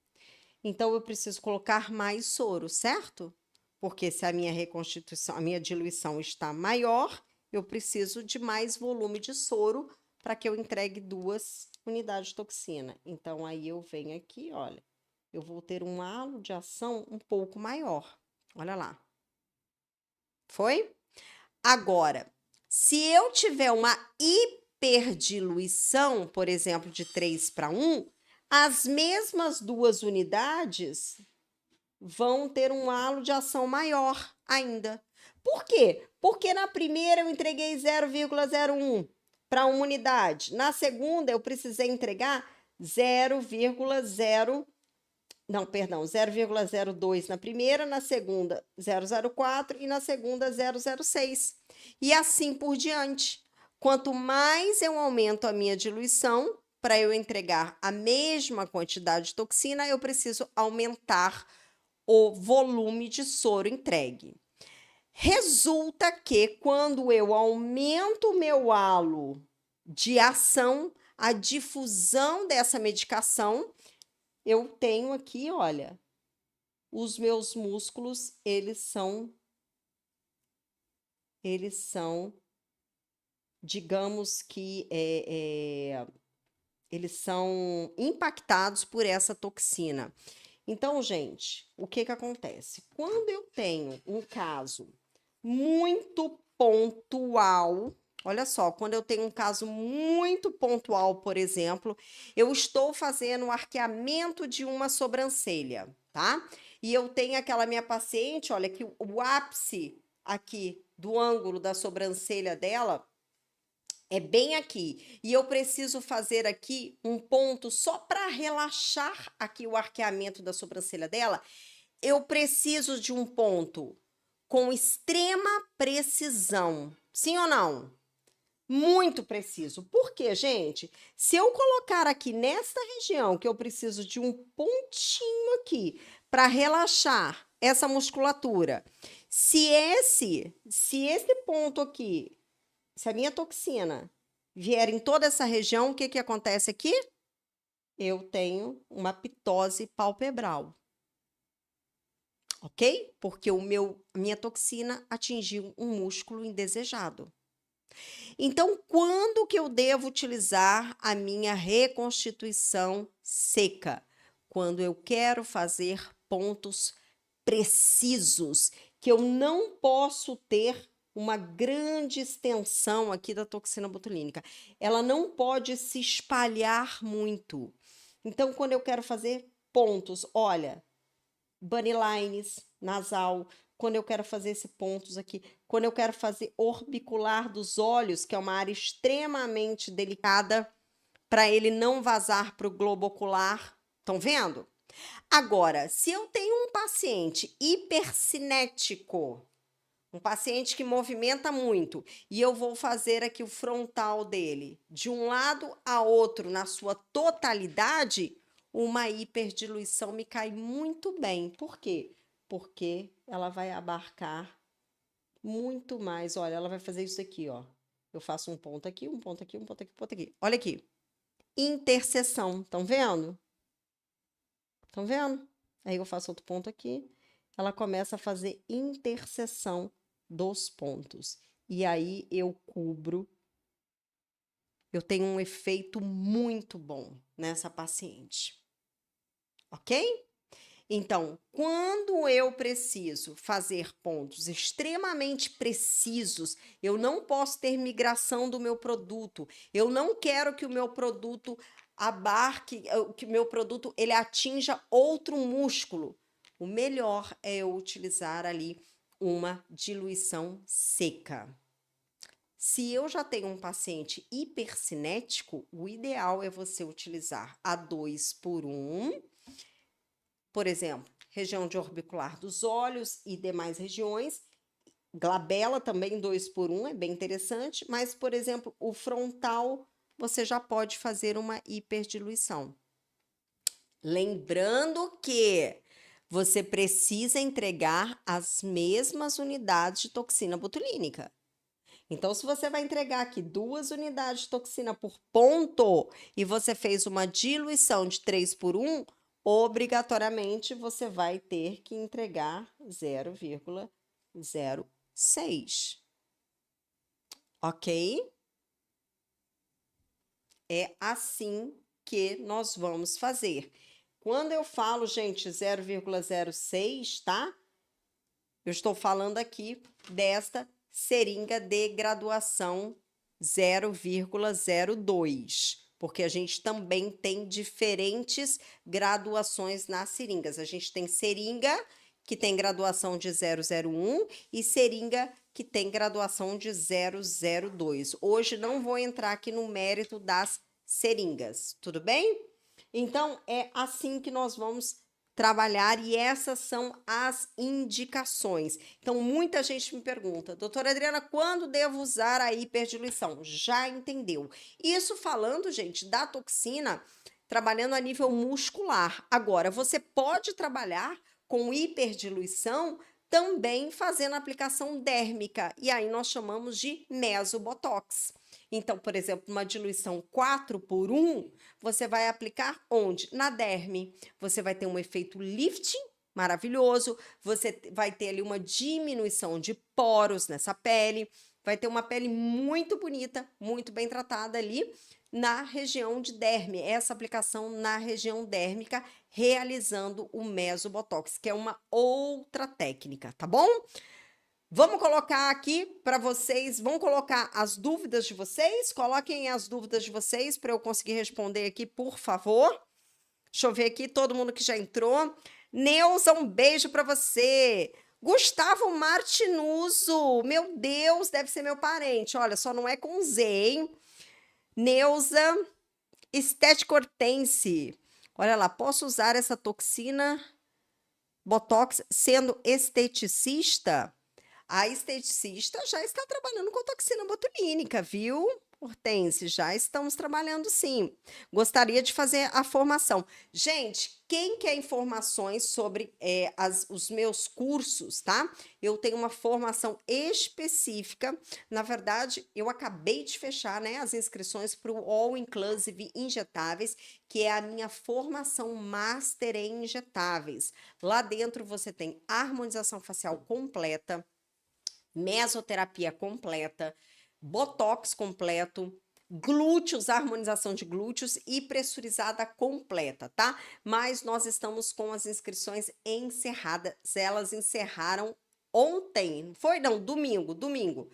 S1: Então, eu preciso colocar mais soro, certo? Porque se a minha reconstituição, a minha diluição está maior, eu preciso de mais volume de soro para que eu entregue 2 unidades de toxina. Então, aí eu venho aqui, olha, eu vou ter um halo de ação um pouco maior. Olha lá. Foi? Agora, se eu tiver uma hiperdiluição, por exemplo, de 3:1, as mesmas 2 unidades vão ter um halo de ação maior ainda. Por quê? Porque na primeira eu entreguei 0,01 para uma unidade. Na segunda eu precisei entregar 0,02 na primeira, na segunda 0,04 e na segunda 0,06. E assim por diante. Quanto mais eu aumento a minha diluição, para eu entregar a mesma quantidade de toxina, eu preciso aumentar o volume de soro entregue. Resulta que quando eu aumento o meu halo de ação, a difusão dessa medicação, eu tenho aqui, olha, os meus músculos, eles são, digamos que, eles são impactados por essa toxina. Então, gente, o que acontece? Quando eu tenho um caso muito pontual, olha só, quando eu tenho um caso muito pontual, por exemplo, eu estou fazendo o arqueamento de uma sobrancelha, tá? E eu tenho aquela minha paciente, olha, que o ápice aqui do ângulo da sobrancelha dela é bem aqui. E eu preciso fazer aqui um ponto só para relaxar aqui o arqueamento da sobrancelha dela. Eu preciso de um ponto com extrema precisão. Sim ou não? Muito preciso. Por quê, gente? Se eu colocar aqui nesta região, que eu preciso de um pontinho aqui para relaxar essa musculatura, se esse ponto aqui, se a minha toxina vier em toda essa região, o que acontece aqui? Eu tenho uma ptose palpebral. Ok? Porque minha toxina atingiu um músculo indesejado. Então, quando que eu devo utilizar a minha reconstituição seca? Quando eu quero fazer pontos precisos, que eu não posso ter uma grande extensão aqui da toxina botulínica. Ela não pode se espalhar muito. Então, quando eu quero fazer pontos, olha, bunny lines, nasal, quando eu quero fazer esses pontos aqui, quando eu quero fazer orbicular dos olhos, que é uma área extremamente delicada, para ele não vazar para o globo ocular. Estão vendo? Agora, se eu tenho um paciente hipercinético, um paciente que movimenta muito, e eu vou fazer aqui o frontal dele, de um lado a outro, na sua totalidade, uma hiperdiluição me cai muito bem. Por quê? Porque ela vai abarcar muito mais. Olha, ela vai fazer isso aqui, ó. Eu faço um ponto aqui, um ponto aqui, um ponto aqui, um ponto aqui. Olha aqui. Interseção. Estão vendo? Estão vendo? Aí eu faço outro ponto aqui. Ela começa a fazer interseção dos pontos. E aí eu cubro. Eu tenho um efeito muito bom nessa paciente. Ok? Então, quando eu preciso fazer pontos extremamente precisos, eu não posso ter migração do meu produto. Eu não quero que o meu produto abarque, que o meu produto ele atinja outro músculo. O melhor é eu utilizar ali uma diluição seca. Se eu já tenho um paciente hipercinético, o ideal é você utilizar a 2:1. Por exemplo, região de orbicular dos olhos e demais regiões. Glabela também 2:1, é bem interessante. Mas, por exemplo, o frontal, você já pode fazer uma hiperdiluição. Lembrando que você precisa entregar as mesmas unidades de toxina botulínica. Então, se você vai entregar aqui 2 unidades de toxina por ponto e você fez uma diluição de 3:1, obrigatoriamente você vai ter que entregar 0,06. Ok? É assim que nós vamos fazer. Quando eu falo, gente, 0,06, tá? Eu estou falando aqui desta seringa de graduação 0,02, porque a gente também tem diferentes graduações nas seringas. A gente tem seringa que tem graduação de 001 e seringa que tem graduação de 002. Hoje não vou entrar aqui no mérito das seringas, tudo bem? Então, é assim que nós vamos trabalhar e essas são as indicações. Então, muita gente me pergunta, doutora Adriana, quando devo usar a hiperdiluição? Já entendeu? Isso falando, gente, da toxina, trabalhando a nível muscular. Agora, você pode trabalhar com hiperdiluição também fazendo aplicação dérmica, e aí nós chamamos de mesobotox. Então, por exemplo, uma diluição 4:1, você vai aplicar onde? Na derme. Você vai ter um efeito lifting maravilhoso, você vai ter ali uma diminuição de poros nessa pele, vai ter uma pele muito bonita, muito bem tratada ali na região de derme. Essa aplicação na região dérmica, realizando o mesobotox, que é uma outra técnica, tá bom? Vamos colocar aqui para vocês, vão colocar as dúvidas de vocês? Coloquem as dúvidas de vocês para eu conseguir responder aqui, por favor. Deixa eu ver aqui, todo mundo que já entrou. Neuza, um beijo para você. Gustavo Martinuso, meu Deus, deve ser meu parente. Olha, só não é com Z, hein? Neuza, Estética Hortense. Olha lá, posso usar essa toxina Botox sendo esteticista? A esteticista já está trabalhando com toxina botulínica, viu, Hortense? Já estamos trabalhando sim. Gostaria de fazer a formação. Gente, quem quer informações sobre os meus cursos, tá? Eu tenho uma formação específica. Na verdade, eu acabei de fechar, né, as inscrições para o All Inclusive Injetáveis, que é a minha formação Master em Injetáveis. Lá dentro você tem harmonização facial completa, mesoterapia completa, botox completo, glúteos, harmonização de glúteos e pressurizada completa, tá? Mas nós estamos com as inscrições encerradas, elas encerraram ontem, não foi? Não, domingo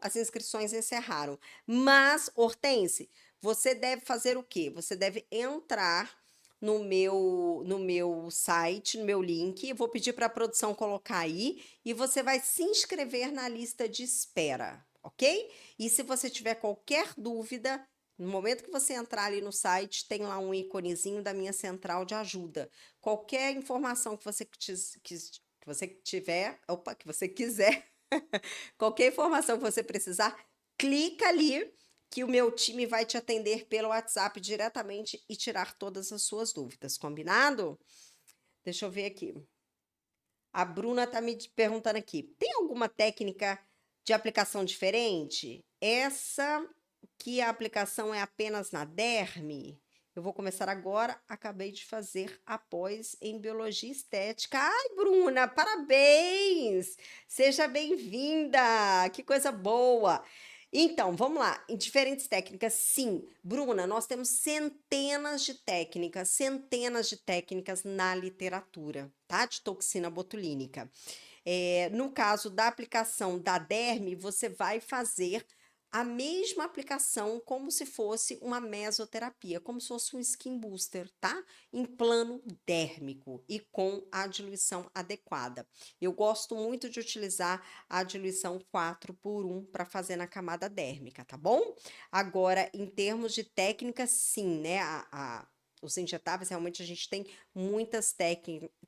S1: as inscrições encerraram. Mas, Hortense, você deve fazer o quê? Você deve entrar no meu site, no meu link, eu vou pedir para a produção colocar aí, e você vai se inscrever na lista de espera, ok? E se você tiver qualquer dúvida, no momento que você entrar ali no site, tem lá um íconezinho da minha central de ajuda. Qualquer informação que você que você quiser, qualquer informação que você precisar, clica ali que o meu time vai te atender pelo WhatsApp diretamente e tirar todas as suas dúvidas, combinado? Deixa eu ver aqui. A Bruna tá me perguntando aqui: tem alguma técnica de aplicação diferente? Essa que a aplicação é apenas na derme? Eu vou começar agora. Acabei de fazer a pós em biologia estética. Ai, Bruna, parabéns! Seja bem-vinda! Que coisa boa! Então, vamos lá. Em diferentes técnicas, sim. Bruna, nós temos centenas de técnicas na literatura, tá? De toxina botulínica. No caso da aplicação da derme, você vai fazer a mesma aplicação como se fosse uma mesoterapia, como se fosse um skin booster, tá? Em plano dérmico e com a diluição adequada. Eu gosto muito de utilizar a diluição 4x1 para fazer na camada dérmica, tá bom? Agora, em termos de técnica, sim, né? Os injetáveis, realmente a gente tem muitas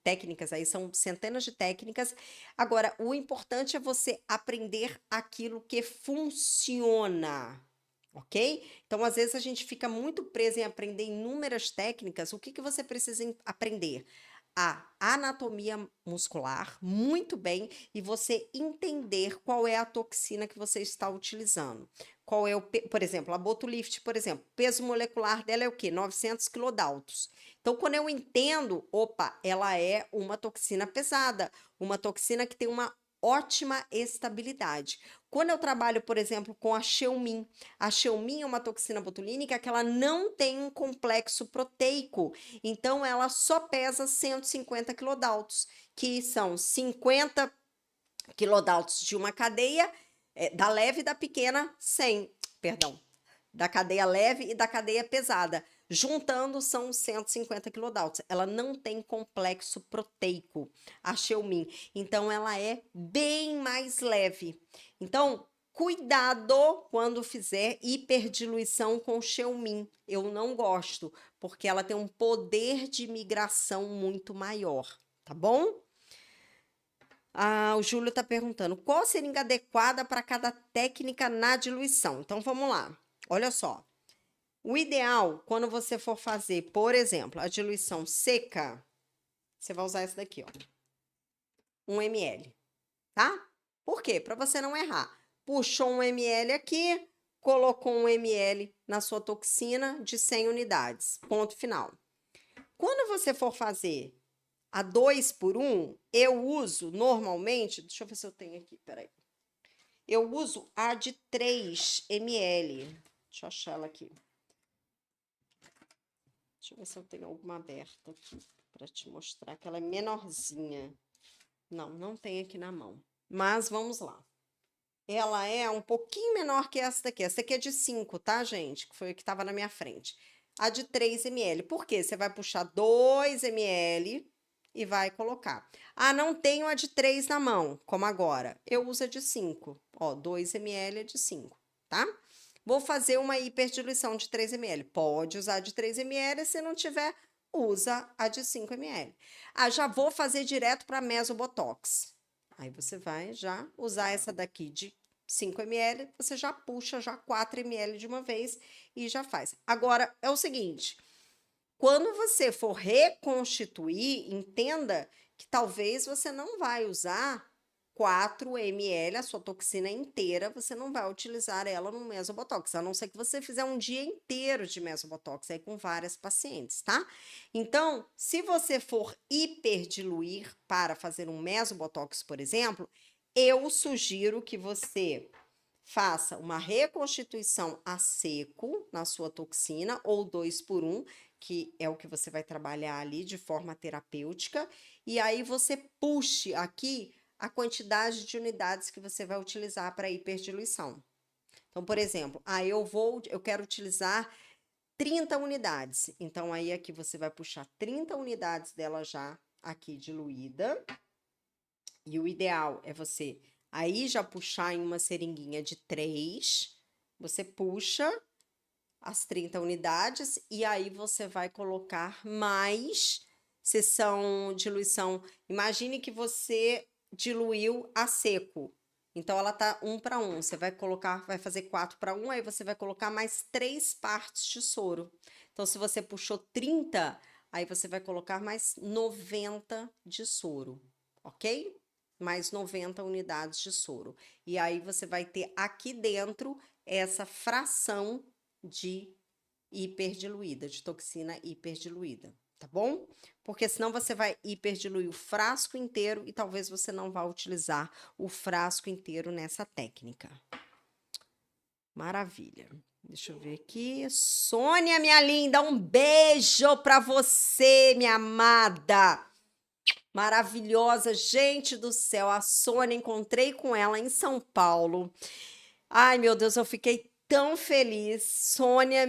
S1: técnicas aí, são centenas de técnicas. Agora, o importante é você aprender aquilo que funciona, ok? Então, às vezes a gente fica muito preso em aprender inúmeras técnicas. O que que você precisa aprender? A anatomia muscular, muito bem, e você entender qual é a toxina que você está utilizando. Qual é por exemplo, a Botulíft, por exemplo, o peso molecular dela é o quê? 900 quilodaltos. Então, quando eu entendo, opa, ela é uma toxina pesada, uma toxina que tem uma ótima estabilidade. Quando eu trabalho, por exemplo, com a Xeomin é uma toxina botulínica que ela não tem um complexo proteico, então ela só pesa 150 quilodaltos, que são 50 quilodaltos de uma cadeia, da leve e da pequena, 100, perdão, da cadeia leve e da cadeia pesada. Juntando são 150 quilodaltos. Ela não tem complexo proteico, a Xeomin. Então, ela é bem mais leve. Então, cuidado quando fizer hiperdiluição com Xeomin. Eu não gosto, porque ela tem um poder de migração muito maior, tá bom? O Júlio está perguntando, qual seringa adequada para cada técnica na diluição? Então, vamos lá. Olha só. O ideal, quando você for fazer, por exemplo, a diluição seca, você vai usar essa daqui, ó. 1 ml, tá? Por quê? Para você não errar. Puxou 1 ml aqui, colocou 1 ml na sua toxina de 100 unidades. Ponto final. Quando você for fazer a 2x1, eu uso normalmente, deixa eu ver se eu tenho aqui, peraí. Eu uso a de 3 ml. Deixa eu achar ela aqui. Deixa eu ver se eu tenho alguma aberta aqui para te mostrar que ela é menorzinha. Não, não tem aqui na mão. Mas vamos lá. Ela é um pouquinho menor que essa daqui. Essa aqui é de 5, tá, gente? Que foi a que estava na minha frente. A de 3 ml. Por quê? Você vai puxar 2 ml e vai colocar. Não tenho a de 3 na mão, como agora. Eu uso a de 5. Ó, 2 ml é de 5, tá? Vou fazer uma hiperdiluição de 3 ml. Pode usar de 3 ml, se não tiver, usa a de 5 ml. Já vou fazer direto para mesobotox. Aí você vai já usar essa daqui de 5 ml, você já puxa já 4 ml de uma vez e já faz. Agora, é o seguinte, quando você for reconstituir, entenda que talvez você não vai usar 4 ml, a sua toxina inteira, você não vai utilizar ela no mesobotox, a não ser que você fizer um dia inteiro de mesobotox aí com várias pacientes, tá? Então, se você for hiperdiluir para fazer um mesobotox, por exemplo, eu sugiro que você faça uma reconstituição a seco na sua toxina, ou 2x1, que é o que você vai trabalhar ali de forma terapêutica, e aí você puxe aqui a quantidade de unidades que você vai utilizar para hiperdiluição. Então, por exemplo, eu quero utilizar 30 unidades. Então, aí aqui você vai puxar 30 unidades dela já aqui diluída. E o ideal é você aí já puxar em uma seringuinha de 3. Você puxa as 30 unidades e aí você vai colocar mais, se são diluição. Imagine que você diluiu a seco. Então, ela tá 1 para 1. Você vai colocar, vai fazer 4 para 1, aí você vai colocar mais 3 partes de soro. Então, se você puxou 30, aí você vai colocar mais 90 de soro, ok? Mais 90 unidades de soro. E aí você vai ter aqui dentro essa fração de hiperdiluída, de toxina hiperdiluída, tá bom? Porque senão você vai hiperdiluir o frasco inteiro e talvez você não vá utilizar o frasco inteiro nessa técnica. Maravilha. Deixa eu ver aqui. Sônia, minha linda, um beijo pra você, minha amada. Maravilhosa, gente do céu. A Sônia, encontrei com ela em São Paulo. Ai, meu Deus, eu fiquei tão feliz. Sônia,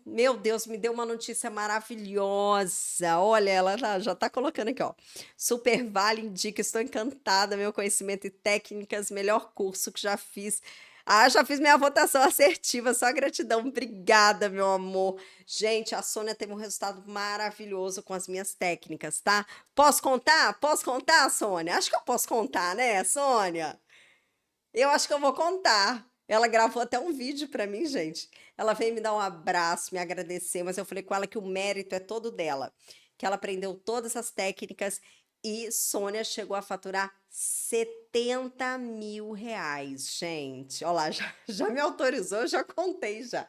S1: meu Deus, me deu uma notícia maravilhosa. Olha, ela já tá colocando aqui, ó. Super Vale indica, estou encantada, meu conhecimento e técnicas, melhor curso que já fiz. Ah, já fiz minha votação assertiva, só gratidão. Obrigada, meu amor. Gente, a Sônia teve um resultado maravilhoso com as minhas técnicas, tá? Posso contar? Posso contar, Sônia? Acho que eu posso contar, né, Sônia? Eu acho que eu vou contar. Ela gravou até um vídeo para mim, gente. Ela veio me dar um abraço, me agradecer, mas eu falei com ela que o mérito é todo dela, que ela aprendeu todas essas técnicas e Sônia chegou a faturar 70 mil reais, gente. Olha lá, já me autorizou, já contei já.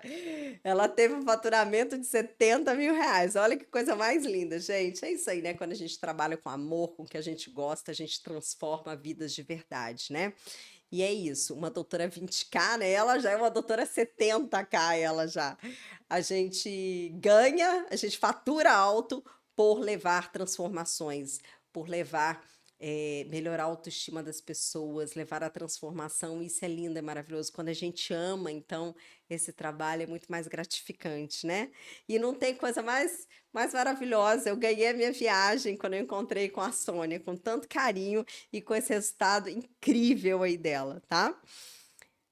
S1: Ela teve um faturamento de 70 mil reais. Olha que coisa mais linda, gente. É isso aí, né? Quando a gente trabalha com amor, com o que a gente gosta, a gente transforma vidas de verdade, né? E é isso, uma doutora 20K, né? Ela já é uma doutora 70K, ela já. A gente ganha, a gente fatura alto por levar transformações, por levar, melhorar a autoestima das pessoas, levar a transformação. Isso é lindo, é maravilhoso. Quando a gente ama, então, esse trabalho é muito mais gratificante, né? E não tem coisa mais maravilhosa. Eu ganhei a minha viagem quando eu encontrei com a Sônia, com tanto carinho e com esse resultado incrível aí dela, tá?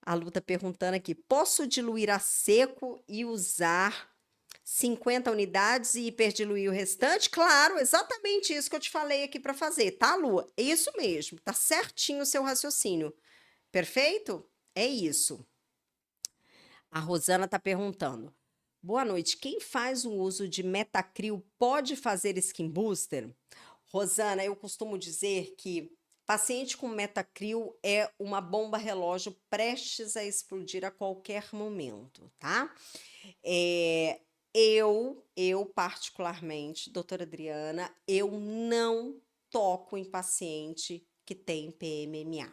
S1: A Lu tá perguntando aqui: posso diluir a seco e usar 50 unidades e hiperdiluir o restante? Claro, exatamente isso que eu te falei aqui para fazer, tá, Lu? É isso mesmo, tá certinho o seu raciocínio. Perfeito? É isso. A Rosana tá perguntando: boa noite, quem faz o uso de Metacril pode fazer skin booster? Rosana, eu costumo dizer que paciente com Metacril é uma bomba relógio prestes a explodir a qualquer momento, tá? Eu particularmente, doutora Adriana, eu não toco em paciente que tem PMMA.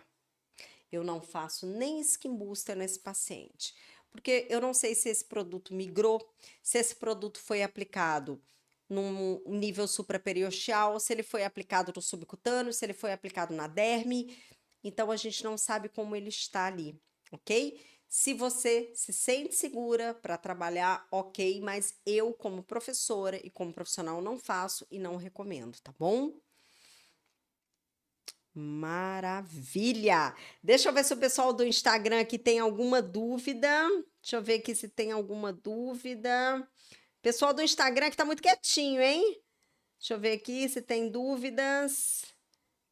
S1: Eu não faço nem skin booster nesse paciente, porque eu não sei se esse produto migrou, se esse produto foi aplicado num nível supraperiosteal, se ele foi aplicado no subcutâneo, se ele foi aplicado na derme. Então, a gente não sabe como ele está ali, ok? Se você se sente segura para trabalhar, ok, mas eu, como professora e como profissional, não faço e não recomendo, tá bom? Maravilha! Deixa eu ver se o pessoal do Instagram aqui tem alguma dúvida. Deixa eu ver aqui se tem alguma dúvida. Pessoal do Instagram que tá muito quietinho, hein? Deixa eu ver aqui se tem dúvidas.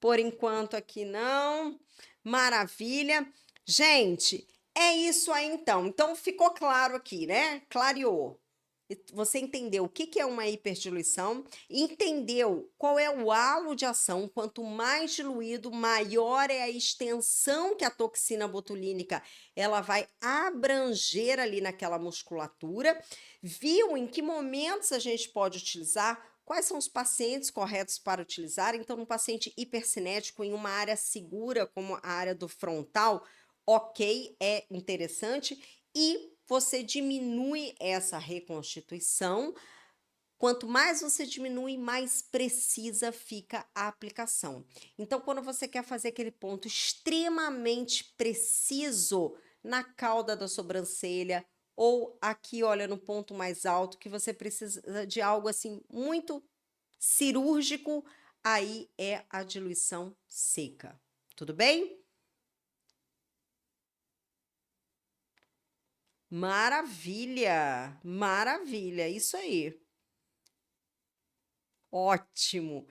S1: Por enquanto aqui não. Maravilha. Gente, é isso aí então. Então ficou claro aqui, né? Clareou. Você entendeu o que é uma hiperdiluição, entendeu qual é o halo de ação, quanto mais diluído, maior é a extensão que a toxina botulínica ela vai abranger ali naquela musculatura, viu em que momentos a gente pode utilizar, quais são os pacientes corretos para utilizar. Então, um paciente hipercinético em uma área segura, como a área do frontal, ok, é interessante, e você diminui essa reconstituição Quanto mais você diminui, mais precisa fica a aplicação. Então, quando você quer fazer aquele ponto extremamente preciso na cauda da sobrancelha ou aqui, olha, no ponto mais alto, que você precisa de algo assim muito cirúrgico, aí é a diluição seca. Tudo bem? Maravilha, maravilha, isso aí. Ótimo.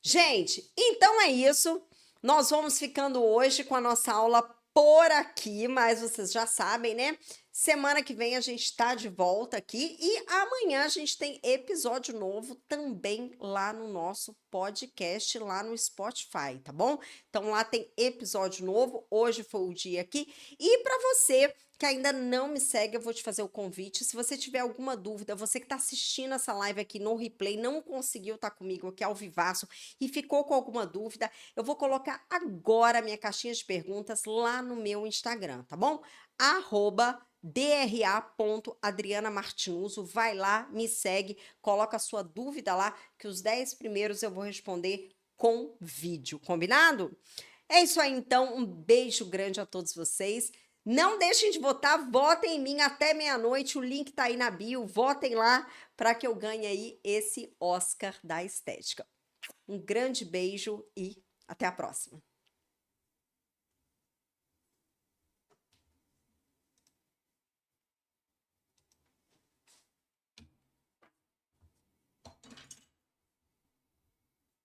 S1: Gente, então é isso. Nós vamos ficando hoje com a nossa aula por aqui, mas vocês já sabem, né? Semana que vem a gente está de volta aqui e amanhã a gente tem episódio novo também lá no nosso podcast, lá no Spotify, tá bom? Então lá tem episódio novo, hoje foi o dia aqui. E para você que ainda não me segue, eu vou te fazer o convite. Se você tiver alguma dúvida, você que está assistindo essa live aqui no replay, não conseguiu estar comigo aqui ao vivaço e ficou com alguma dúvida, eu vou colocar agora a minha caixinha de perguntas lá no meu Instagram, tá bom? @dra.adrianamartinuso, vai lá, me segue, coloca a sua dúvida lá, que os 10 primeiros eu vou responder com vídeo, combinado? É isso aí então, um beijo grande a todos vocês. Não deixem de votar, votem em mim até meia-noite, o link tá aí na bio, votem lá para que eu ganhe aí esse Oscar da estética. Um grande beijo e até a próxima.